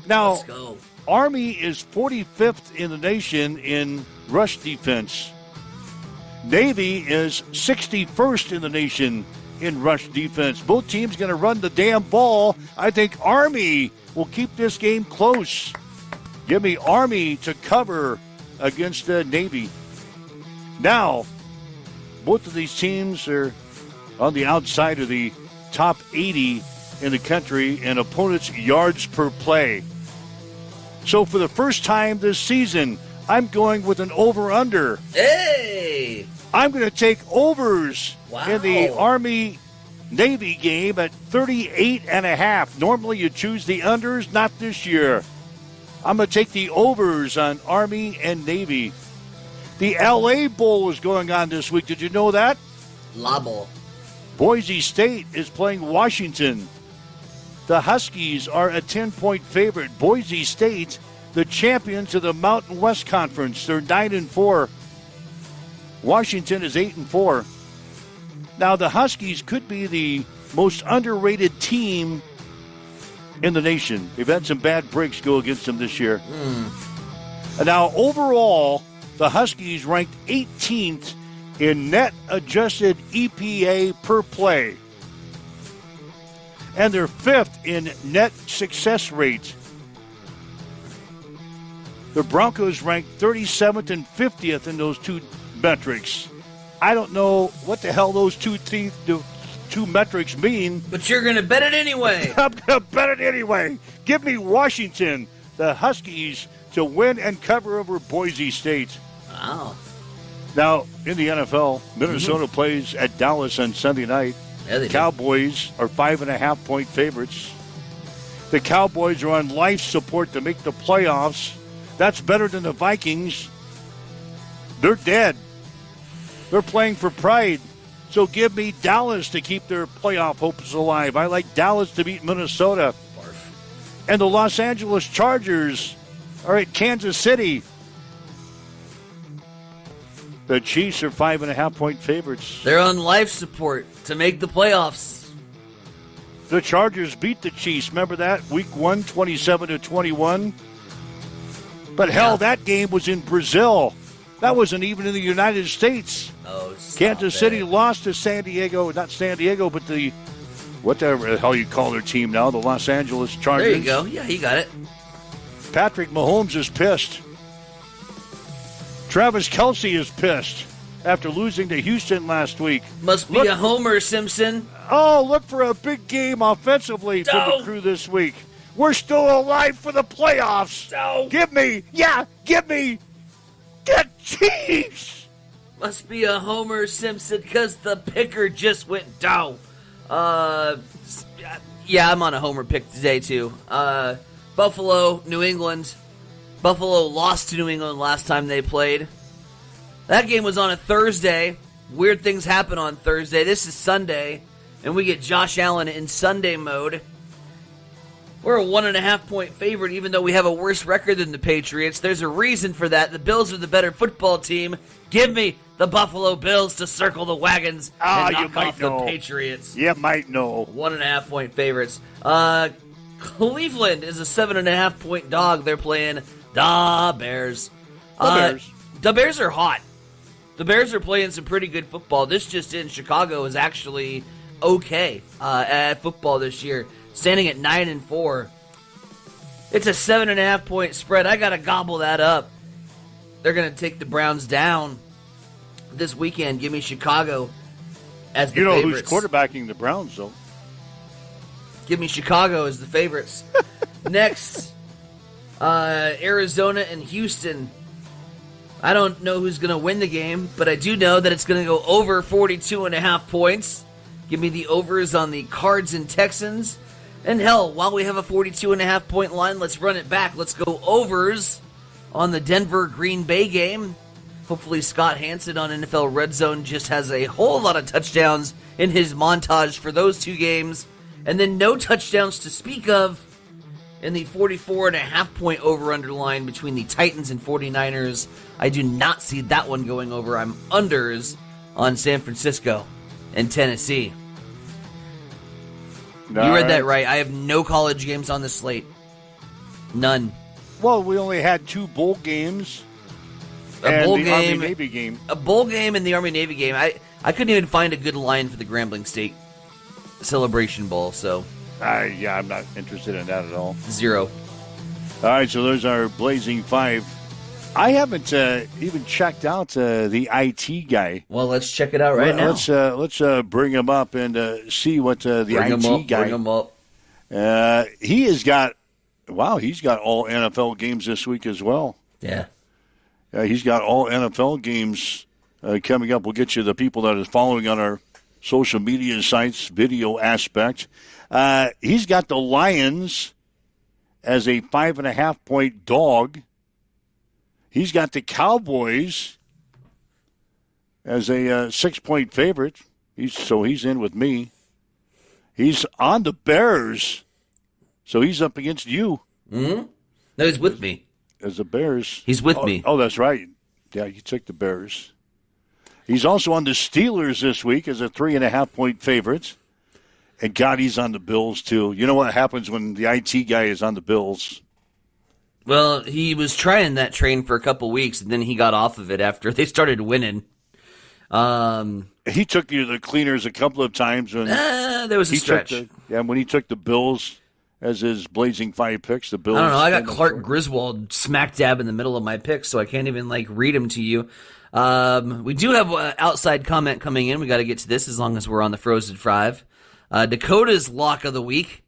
Now, let's go. Army is 45th in the nation in rush defense. Navy is 61st in the nation in rush defense. Both teams going to run the damn ball. I think Army will keep this game close. Give me Army to cover against the Navy. Now, both of these teams are on the outside of the top 80 in the country in opponents' yards per play. So for the first time this season, I'm going with an over-under. Hey! I'm going to take overs Wow. in the Army-Navy game at 38.5. Normally you choose the unders, not this year. I'm going to take the overs on Army and Navy. The L.A. Bowl is going on this week. Did you know that? La Bowl. Boise State is playing Washington. The Huskies are a 10-point favorite. Boise State, the champions of the Mountain West Conference. They're 9-4. Washington is 8-4. Now, the Huskies could be the most underrated team in the nation. They've had some bad breaks go against them this year. And now, overall, the Huskies ranked 18th in net adjusted EPA per play. And they're 5th in net success rate. The Broncos ranked 37th and 50th in those two metrics. I don't know what the hell those two metrics mean. But you're going to bet it anyway. I'm going to bet it anyway. Give me Washington, the Huskies, to win and cover over Boise State. Wow. Now, in the NFL, Minnesota plays at Dallas on Sunday night. Yeah, they Cowboys are 5.5-point favorites. The Cowboys are on life support to make the playoffs. That's better than the Vikings. They're dead. They're playing for pride. So give me Dallas to keep their playoff hopes alive. I like Dallas to beat Minnesota. And the Los Angeles Chargers are at Kansas City. The Chiefs are 5.5-point favorites. They're on life support to make the playoffs. The Chargers beat the Chiefs. Remember that? Week 1, 27-21. But hell, that game was in Brazil. That wasn't even in the United States. Oh, Kansas City lost to San Diego. Not San Diego, but the whatever the hell you call their team now, the Los Angeles Chargers. There you go. Yeah, he got it. Patrick Mahomes is pissed. Travis Kelce is pissed after losing to Houston last week. Must be a homer, Simpson. Oh, look for a big game offensively from the crew this week. We're still alive for the playoffs. No. Give me the Chiefs. Must be a homer, Simpson, because the picker just went down. Yeah, I'm on a homer pick today, too. Buffalo, New England. Buffalo lost to New England last time they played. That game was on a Thursday. Weird things happen on Thursday. This is Sunday, and we get Josh Allen in Sunday mode. We're a 1.5-point favorite, even though we have a worse record than the Patriots. There's a reason for that. The Bills are the better football team. Give me the Buffalo Bills to circle the wagons and knock off the Patriots. You might know. 1.5-point favorites. Cleveland is a 7.5-point dog. They're playing the Bears. The Bears are hot. The Bears are playing some pretty good football. This just in, Chicago is actually okay at football this year, standing at 9-4. It's a 7.5-point spread. I gotta gobble that up. They're gonna take the Browns down this weekend. Give me Chicago as the favorites. Who's quarterbacking the Browns, though? Give me Chicago as the favorites. Next, Arizona and Houston. I don't know who's going to win the game, but I do know that it's going to go over 42.5 points. Give me the overs on the Cards and Texans. And hell, while we have a 42.5 point line, let's run it back. Let's go overs on the Denver-Green Bay game. Hopefully Scott Hansen on NFL Red Zone just has a whole lot of touchdowns in his montage for those two games. And then no touchdowns to speak of in the 44.5 point over-under line between the Titans and 49ers. I do not see that one going over. I'm unders on San Francisco and Tennessee. You read that right. I have no college games on the slate. None. Well, we only had 2 bowl games. A bowl the game, Army-Navy game. A bowl game and the Army-Navy game. I couldn't even find a good line for the Grambling State Celebration Bowl, so... yeah, I'm not interested in that at all. 0. All right, so there's our Blazing 5. I haven't even checked out the IT guy. Well, let's check it out right now. Let's bring him up and see what the IT guy... Bring him up. He's got all NFL games this week as well. Yeah. He's got all NFL games coming up. We'll get you the people that are following on our social media sites, video aspect. He's got the Lions as a 5.5-point dog. He's got the Cowboys as a 6-point favorite. He's in with me. He's on the Bears, so he's up against you. Mm-hmm. No, he's with me. As the Bears. He's with me. Oh, that's right. Yeah, you took the Bears. He's also on the Steelers this week as a 3.5-point favorite. And God, he's on the Bills, too. You know what happens when the IT guy is on the Bills? Well, he was trying that train for a couple weeks, and then he got off of it after they started winning. He took you to the cleaners a couple of times. When there was a stretch. When he took the Bills as his Blazing 5 picks, the Bills. I don't know. I got Clark Griswold smack dab in the middle of my picks, so I can't even read them to you. We do have an outside comment coming in. We got to get to this as long as we're on the Frozen 5. Dakota's lock of the week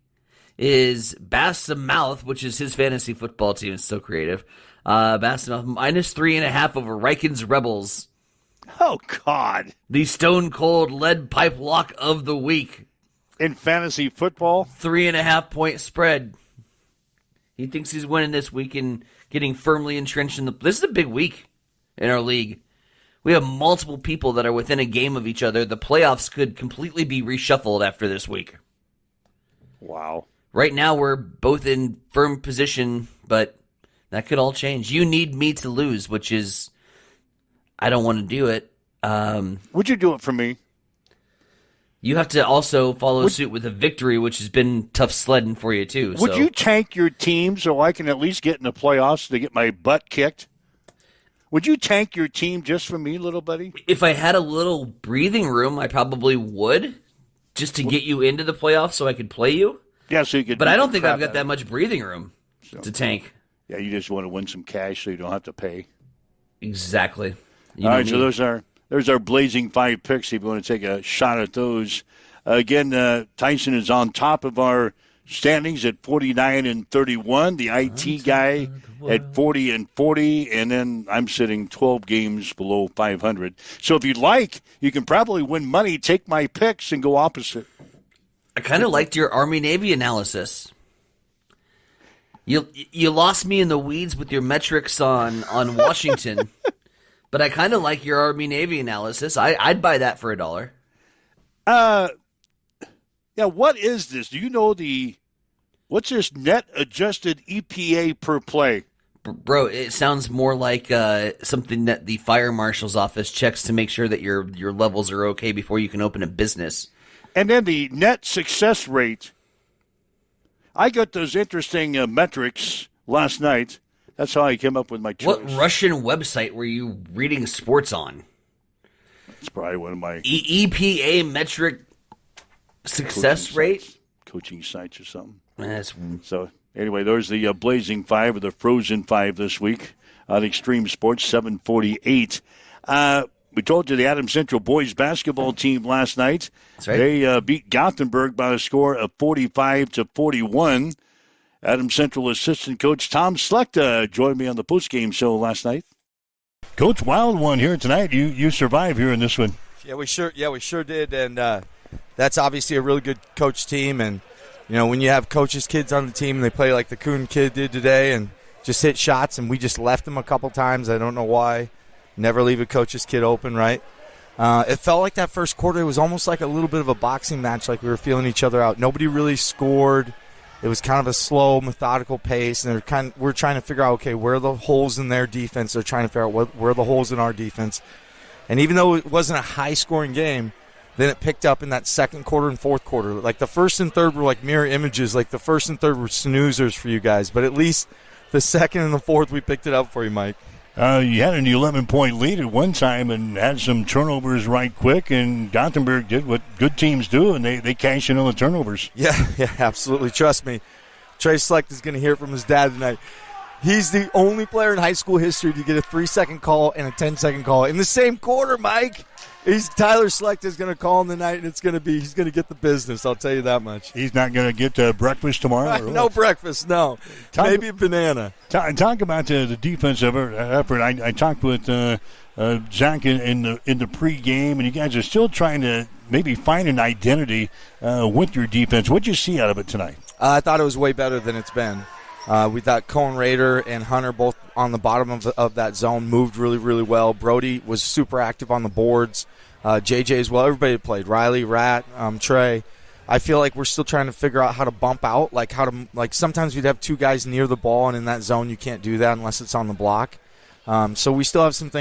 is Bass-Mouth, which is his fantasy football team. It's so creative. Bass-Mouth -3.5 over Riken's Rebels. Oh, God. The Stone Cold Lead Pipe lock of the week. In fantasy football? 3.5-point spread. He thinks he's winning this week and getting firmly entrenched in the... This is a big week in our league. We have multiple people that are within a game of each other. The playoffs could completely be reshuffled after this week. Wow. Right now, we're both in firm position, but that could all change. You need me to lose, which is, I don't want to do it. Would you do it for me? You have to also follow suit with a victory, which has been tough sledding for you, too. Would you tank your team so I can at least get in the playoffs to get my butt kicked? Would you tank your team just for me, little buddy? If I had a little breathing room, I probably would, just to get you into the playoffs so I could play you. Yeah, so you could. But I don't think I've got that much breathing room to tank. Yeah, you just want to win some cash so you don't have to pay. Exactly. All right, so there's our Blazing 5 picks if you want to take a shot at those. Again, Tyson is on top of our standings at 49-31. The IT guy at 40-40, and then I'm sitting 12 games below 500. So if you'd like, you can probably win money, take my picks, and go opposite. I kind of liked your Army-Navy analysis. You lost me in the weeds with your metrics on Washington, but I kind of like your Army-Navy analysis. I'd buy that for $1. Yeah, what is this? Do you know what's this net adjusted EPA per play? Bro, it sounds more like something that the fire marshal's office checks to make sure that your levels are okay before you can open a business. And then the net success rate. I got those interesting metrics last night. That's how I came up with my choice. What Russian website were you reading sports on? It's probably one of my... EPA metric success rate? Coaching sites or something. So anyway, there's the Blazing 5 or the Frozen 5 this week on Extreme Sports, 748. We told you the Adams Central boys basketball team last night. That's right. They beat Gothenburg by a score of 45-41. Adams Central assistant coach Tom Slechta joined me on the postgame show last night. Coach, wild one here tonight. You survived here in this one. Yeah, we sure did, and that's obviously a really good coach team. And you know, when you have coaches' kids on the team, and they play like the Kuhn kid did today, and just hit shots, and we just left them a couple times. I don't know why. Never leave a coach's kid open, right? It felt like that first quarter, it was almost like a little bit of a boxing match, like we were feeling each other out. Nobody really scored. It was kind of a slow, methodical pace, and we're trying to figure out, okay, where are the holes in their defense? They're trying to figure out where are the holes in our defense. And even though it wasn't a high-scoring game, then it picked up in that second quarter and fourth quarter. Like the first and third were like mirror images. Like the first and third were snoozers for you guys. But at least the second and the fourth, we picked it up for you, Mike. You had an 11-point lead at one time and had some turnovers right quick, and Gothenburg did what good teams do, and they cash in on the turnovers. Yeah, absolutely. Trust me. Trey Slecht is going to hear from his dad tonight. He's the only player in high school history to get a 3-second call and a 10-second call in the same quarter, Mike. Tyler Slecht is going to call him tonight, and he's going to get the business. I'll tell you that much. He's not going to get breakfast tomorrow? No breakfast, no. Maybe a banana. Talk about the defensive effort. I talked with Zach in the pregame, and you guys are still trying to maybe find an identity with your defense. What did you see out of it tonight? I thought it was way better than it's been. We thought Cohen Raider and Hunter both on the bottom of that zone moved really, really well. Brody was super active on the boards. JJ as well. Everybody played. Riley, Rat, Trey. I feel like we're still trying to figure out how to bump out, like sometimes we'd have two guys near the ball, and in that zone you can't do that unless it's on the block. So we still have some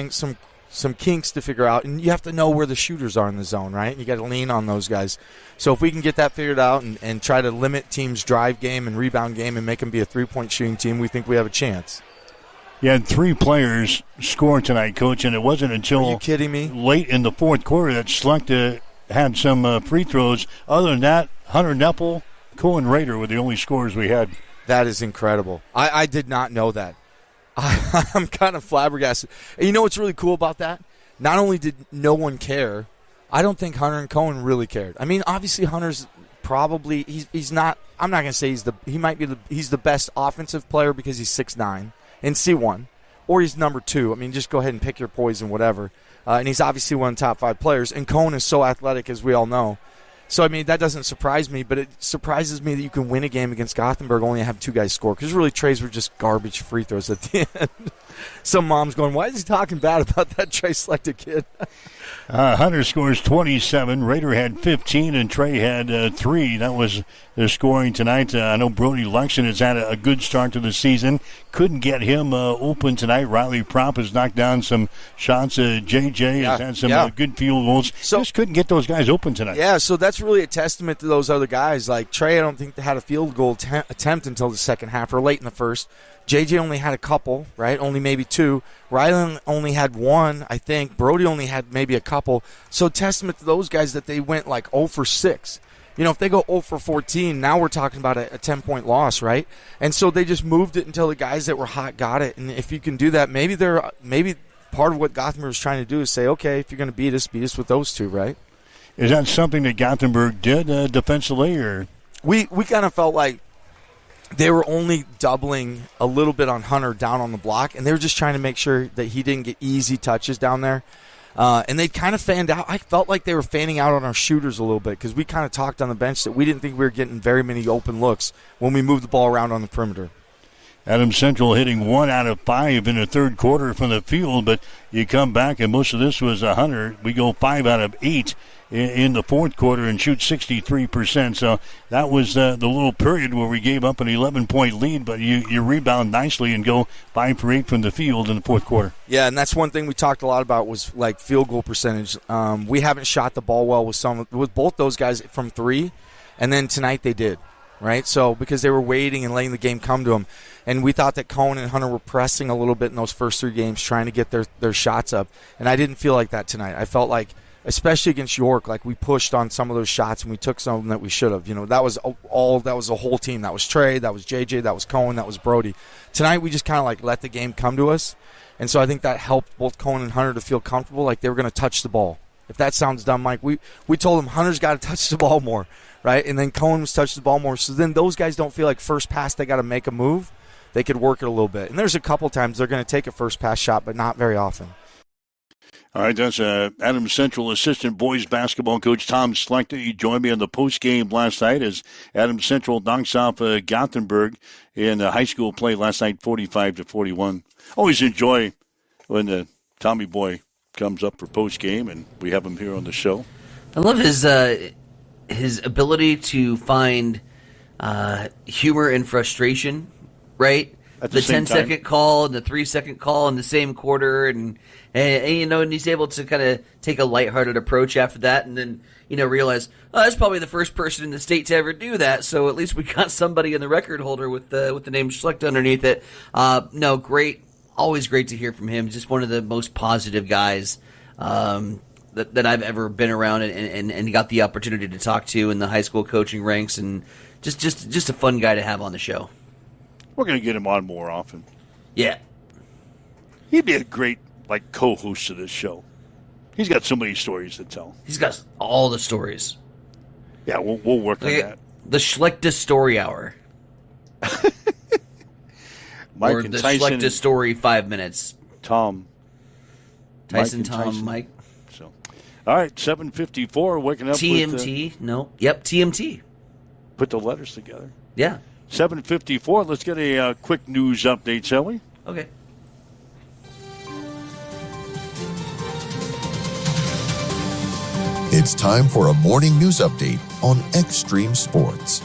some kinks to figure out, and you have to know where the shooters are in the zone, right? You got to lean on those guys. So if we can get that figured out and try to limit teams' drive game and rebound game and make them be a three-point shooting team, we think we have a chance. You had 3 players score tonight, Coach, and it wasn't until Are you kidding me? late in the fourth quarter that Schlecht had some free throws. Other than that, Hunter Neppel, Cohen Rader were the only scorers we had. That is incredible. I did not know that. I'm kind of flabbergasted. And you know what's really cool about that? Not only did no one care, I don't think Hunter and Cohen really cared. I mean, obviously Hunter's probably he's not. I'm not going to say he's the best offensive player because he's 6'9" and C1, or he's number 2. I mean, just go ahead and pick your poison, whatever. And he's obviously one of the top 5 players. And Cohen is so athletic, as we all know. So, I mean, that doesn't surprise me, but it surprises me that you can win a game against Gothenburg only have 2 guys score, because really Trey's were just garbage free throws at the end. Some mom's going, why is he talking bad about that Trey selected kid? Hunter scores 27. Rader had 15, and Trey had 3. That was their scoring tonight. I know Brody Luxon has had a good start to the season. Couldn't get him open tonight. Riley Propp has knocked down some shots. JJ has had some good field goals. Just couldn't get those guys open tonight. Yeah, so that's really a testament to those other guys. Like Trey, I don't think they had a field goal attempt until the second half or late in the first. JJ only had a couple, right? Only maybe 2. Rylan only had 1, I think. Brody only had maybe a couple. So testament to those guys that they went like 0 for 6. You know, if they go 0 for 14, now we're talking about a 10-point loss, right? And so they just moved it until the guys that were hot got it. And if you can do that, maybe part of what Gothenburg was trying to do is say, okay, if you're going to beat us with those 2, right? Is that something that Gothenburg did defensively, or we kind of felt like they were only doubling a little bit on Hunter down on the block, and they were just trying to make sure that he didn't get easy touches down there. And they kind of fanned out. I felt like they were fanning out on our shooters a little bit, because we kind of talked on the bench that we didn't think we were getting very many open looks when we moved the ball around on the perimeter. Adams Central hitting 1 out of 5 in the third quarter from the field, but you come back and most of this was a Hunter. We go 5 out of 8 in the fourth quarter and shoot 63%. So that was the little period where we gave up an 11-point lead, but you rebound nicely and go 5 for 8 from the field in the fourth quarter. Yeah, and that's one thing we talked a lot about was like field goal percentage. We haven't shot the ball well with both those guys from 3, and then tonight they did. Right, so because they were waiting and letting the game come to them. And we thought that Cohen and Hunter were pressing a little bit in those first 3 games, trying to get their shots up. And I didn't feel like that tonight. I felt like, especially against York, like we pushed on some of those shots and we took some of them that we should have. You know, that was the whole team. That was Trey, that was JJ, that was Cohen, that was Brody. Tonight we just kind of like let the game come to us. And so I think that helped both Cohen and Hunter to feel comfortable, like they were going to touch the ball. If that sounds dumb, Mike, we told them Hunter's got to touch the ball more, right? And then Cohen was touching the ball more. So then those guys don't feel like first pass they got to make a move. They could work it a little bit. And there's a couple times they're going to take a first pass shot, but not very often. All right, that's Adams Central assistant boys basketball coach Tom Schlecht. He joined me on the post game last night as Adams Central knocks off Gothenburg in high school play last night, 45-41. Always enjoy when Tommy Boy comes up for post game, and we have him here on the show. I love his ability to find humor and frustration, right? At the 10-second call and the 3-second call in the same quarter, and you know, and he's able to kind of take a lighthearted approach after that, and then realize that's probably the first person in the state to ever do that. So at least we got somebody in the record holder with the name Schlecht underneath it. No, great. Always great to hear from him. Just one of the most positive guys that I've ever been around and got the opportunity to talk to in the high school coaching ranks, and just a fun guy to have on the show. We're going to get him on more often. Yeah. He'd be a great co-host of this show. He's got so many stories to tell. He's got all the stories. Yeah, we'll work on that. The Schlecht Story Hour. Mike or and the Tyson Schlecht Story 5 minutes. Tom. Tyson, Tom, Mike. So, all right, 7:54. Waking up TMT. with TMT. Put the letters together. Yeah. 7:54. Let's get a quick news update, shall we? Okay. It's time for a morning news update on Extreme Sports.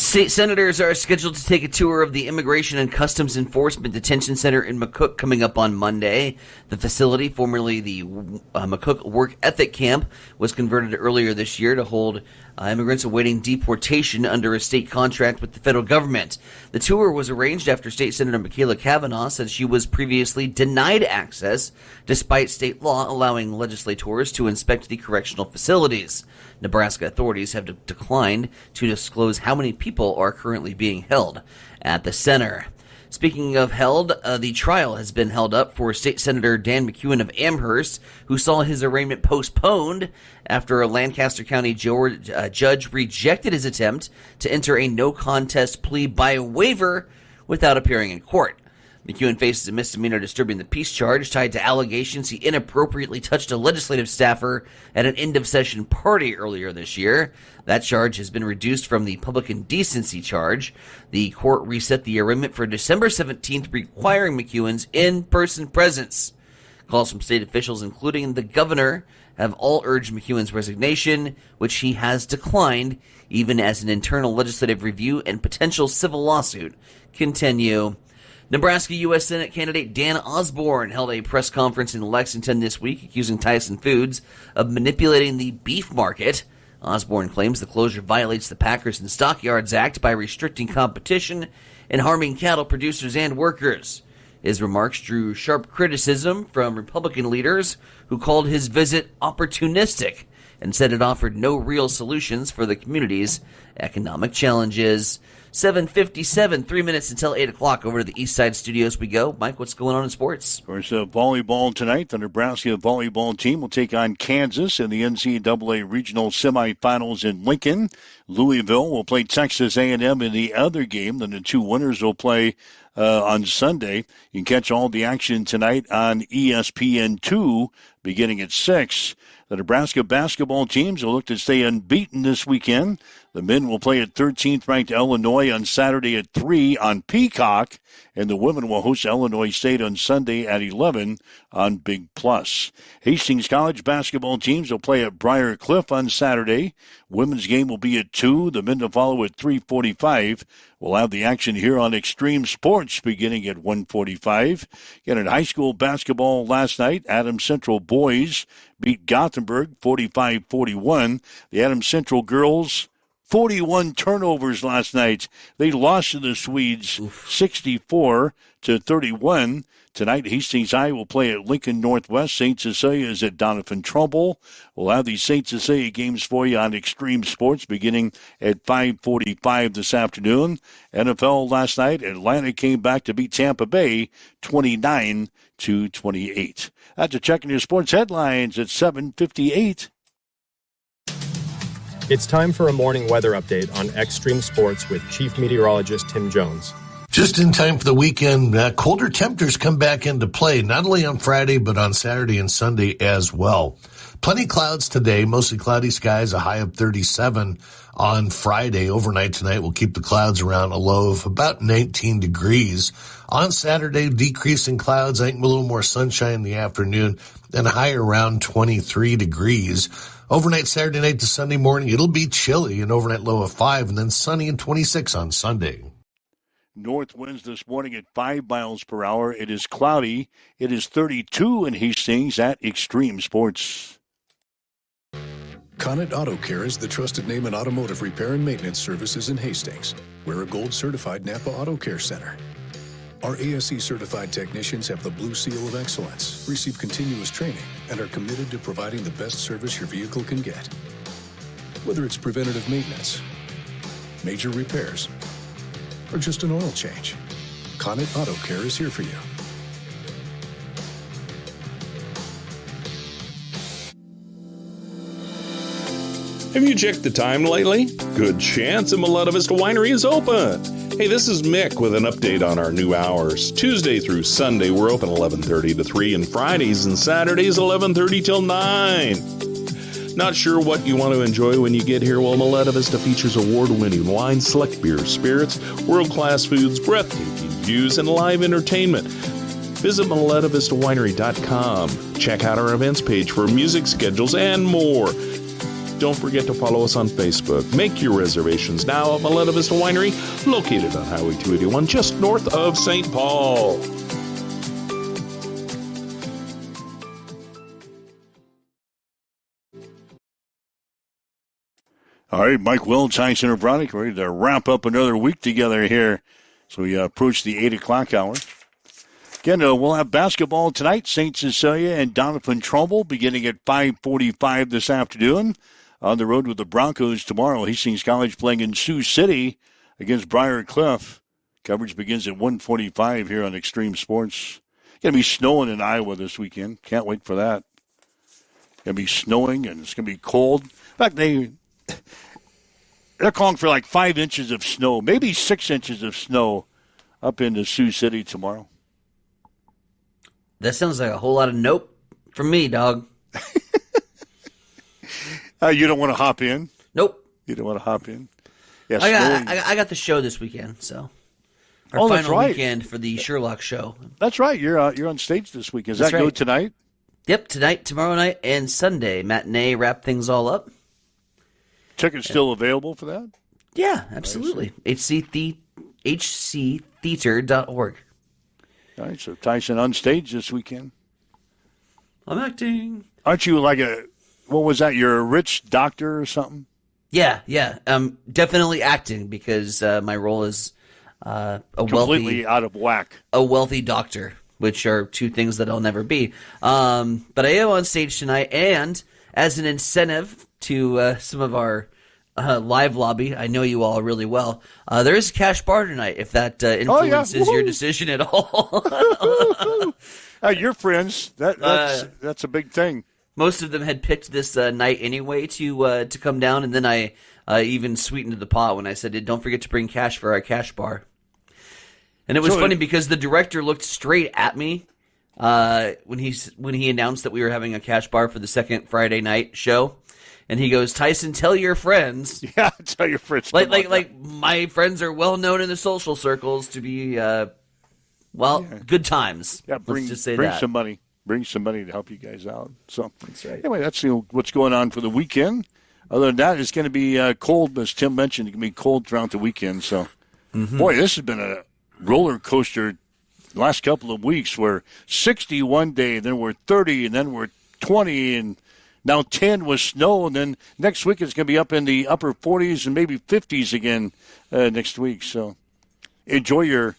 State senators are scheduled to take a tour of the Immigration and Customs Enforcement Detention Center in McCook coming up on Monday. The facility, formerly the McCook Work Ethic Camp, was converted earlier this year to hold immigrants awaiting deportation under a state contract with the federal government. The tour was arranged after State Senator Michaela Cavanaugh said she was previously denied access, despite state law allowing legislators to inspect the correctional facilities. Nebraska authorities have declined to disclose how many people are currently being held at the center. Speaking of held, the trial has been held up for State Senator Dan McEwen of Amherst, who saw his arraignment postponed after a Lancaster County judge rejected his attempt to enter a no-contest plea by waiver without appearing in court. McEwen faces a misdemeanor disturbing the peace charge tied to allegations he inappropriately touched a legislative staffer at an end-of-session party earlier this year. That charge has been reduced from the public indecency charge. The court reset the arraignment for December 17th, requiring McEwen's in-person presence. Calls from state officials, including the governor, have all urged McEwen's resignation, which he has declined, even as an internal legislative review and potential civil lawsuit continue. Nebraska U.S. Senate candidate Dan Osborne held a press conference in Lexington this week accusing Tyson Foods of manipulating the beef market. Osborne claims the closure violates the Packers and Stockyards Act by restricting competition and harming cattle producers and workers. His remarks drew sharp criticism from Republican leaders who called his visit opportunistic and said it offered no real solutions for the community's economic challenges. 7:57, 3 minutes until 8 o'clock. Over to the East Side Studios we go. Mike, what's going on in sports? Of course, volleyball tonight. The Nebraska volleyball team will take on Kansas in the NCAA regional semifinals in Lincoln. Louisville will play Texas A&M in the other game. Then the two winners will play on Sunday. You can catch all the action tonight on ESPN2 beginning at 6. The Nebraska basketball teams will look to stay unbeaten this weekend. The men will play at 13th-ranked Illinois on Saturday at 3 on Peacock, and the women will host Illinois State on Sunday at 11 on Big Plus. Hastings College basketball teams will play at Briar Cliff on Saturday. Women's game will be at 2. The men to follow at 3:45. We'll have the action here on Extreme Sports beginning at 1:45. Again, in high school basketball last night, Adams Central boys beat Gothenburg 45-41. The Adams Central girls, 41 turnovers last night. They lost to the Swedes 64-31. Tonight, Hastings High will play at Lincoln Northwest. St. Cecilia is at Donovan Trumbull. We'll have these St. Cecilia games for you on Extreme Sports beginning at 5:45 this afternoon. NFL last night, Atlanta came back to beat Tampa Bay 29-28. That's a check in your sports headlines at 7:58. It's time for a morning weather update on Extreme Sports with Chief Meteorologist Tim Jones. Just in time for the weekend, colder temperatures come back into play, not only on Friday, but on Saturday and Sunday as well. Plenty of clouds today, mostly cloudy skies, a high of 37 on Friday. Overnight tonight, we'll keep the clouds around a low of about 19 degrees. On Saturday, decreasing clouds, I think a little more sunshine in the afternoon, and a high around 23 degrees. Overnight Saturday night to Sunday morning, it'll be chilly, an overnight low of 5, and then sunny and 26 on Sunday. North winds this morning at 5 miles per hour. It is cloudy. It is 32 in Hastings at Extreme Sports. Connet Auto Care is the trusted name in automotive repair and maintenance services in Hastings. We're a gold-certified Napa Auto Care Center. Our ASE-certified technicians have the Blue Seal of Excellence, receive continuous training, and are committed to providing the best service your vehicle can get. Whether it's preventative maintenance, major repairs, or just an oil change, Connet Auto Care is here for you. Have you checked the time lately? Good chance a Miletta Vista Winery is open. Hey, this is Mick with an update on our new hours. Tuesday through Sunday, we're open 11:30 to 3, and Fridays and Saturdays 11:30 till 9. Not sure what you want to enjoy when you get here? Well, Miletta Vista features award-winning wine, select beers, spirits, world-class foods, breathtaking views, and live entertainment. Visit MilettaVistaWinery.com. Check out our events page for music schedules and more. Don't forget to follow us on Facebook. Make your reservations now at Maleta Vista Winery, located on Highway 281, just north of St. Paul. All right, Mike Will, Tyson O'Brien, ready to wrap up another week together here. So we approach the 8 o'clock hour. Again, we'll have basketball tonight. St. Cecilia and Donovan Trumbull beginning at 5:45 this afternoon. On the road with the Broncos tomorrow. Hastings College playing in Sioux City against Briar Cliff. Coverage begins at 1:45 here on Extreme Sports. Going to be snowing in Iowa this weekend. Can't wait for that. Going to be snowing and it's going to be cold. In fact, they're calling for like 5 inches of snow, maybe 6 inches of snow up into Sioux City tomorrow. That sounds like a whole lot of nope from me, dog. You don't want to hop in? Nope. You don't want to hop in? Yeah, I got the show this weekend, so our that's final right. weekend for the Sherlock show. That's right. You're on stage this week. Does That's that go right. tonight? Yep, tonight, tomorrow night, and Sunday. Matinee, wrap things all up. Tickets still available for that? Yeah, absolutely. hctheater.org. All right, so Tyson on stage this weekend. I'm acting. Aren't you like what was that, you're a rich doctor or something? Yeah. Definitely acting because my role is completely out of whack. A wealthy doctor, which are two things that I'll never be. But I am on stage tonight, and as an incentive to some of our live lobby, I know you all really well, there is a cash bar tonight, if that influences your decision at all. Your friends, that's a big thing. Most of them had picked this night anyway to come down, and then I even sweetened the pot when I said, don't forget to bring cash for our cash bar. And it was funny because the director looked straight at me when he announced that we were having a cash bar for the second Friday night show. And he goes, Tyson, tell your friends. Yeah, tell your friends. Like my friends are well known in the social circles to be, good times. Yeah, let's just say bring that. some money. Bring some money to help you guys out. So that's right. Anyway, that's what's going on for the weekend. Other than that, it's going to be cold, as Tim mentioned. It can be cold throughout the weekend. So, Boy, this has been a roller coaster the last couple of weeks. Where 60 one day, then we're 30, and then we're 20, and now 10 with snow, and then next week it's going to be up in the upper 40s and maybe 50s again next week. So enjoy your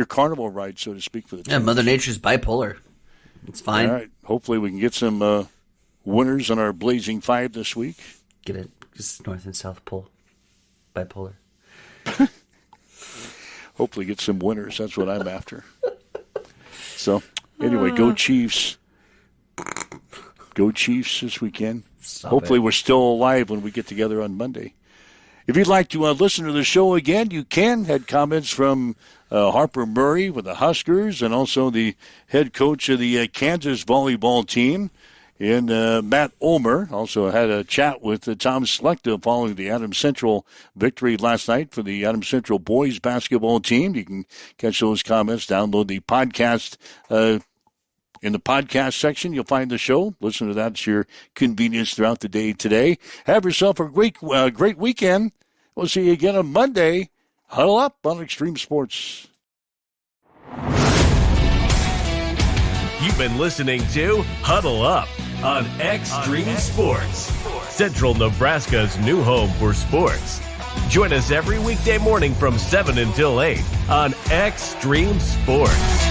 carnival ride, so to speak, for the Yeah, Mother Nature's bipolar. It's fine. All right. Hopefully we can get some winners on our Blazing 5 this week. Get it? Just North and South Pole. Bipolar. Hopefully get some winners. That's what I'm after. So, anyway, go Chiefs. Go Chiefs this weekend. Hopefully we're still alive when we get together on Monday. If you'd like to listen to the show again, you can. Had comments from Harper Murray with the Huskers and also the head coach of the Kansas volleyball team. And Matt Ulmer also had a chat with Tom Slechta following the Adams Central victory last night for the Adams Central boys basketball team. You can catch those comments, download the podcast. In the podcast section, you'll find the show. Listen to that at your convenience throughout the day today. Have yourself a great weekend. We'll see you again on Monday. Huddle up on Extreme Sports. You've been listening to Huddle Up on Extreme Sports, Central Nebraska's new home for sports. Join us every weekday morning from 7 until 8 on Extreme Sports.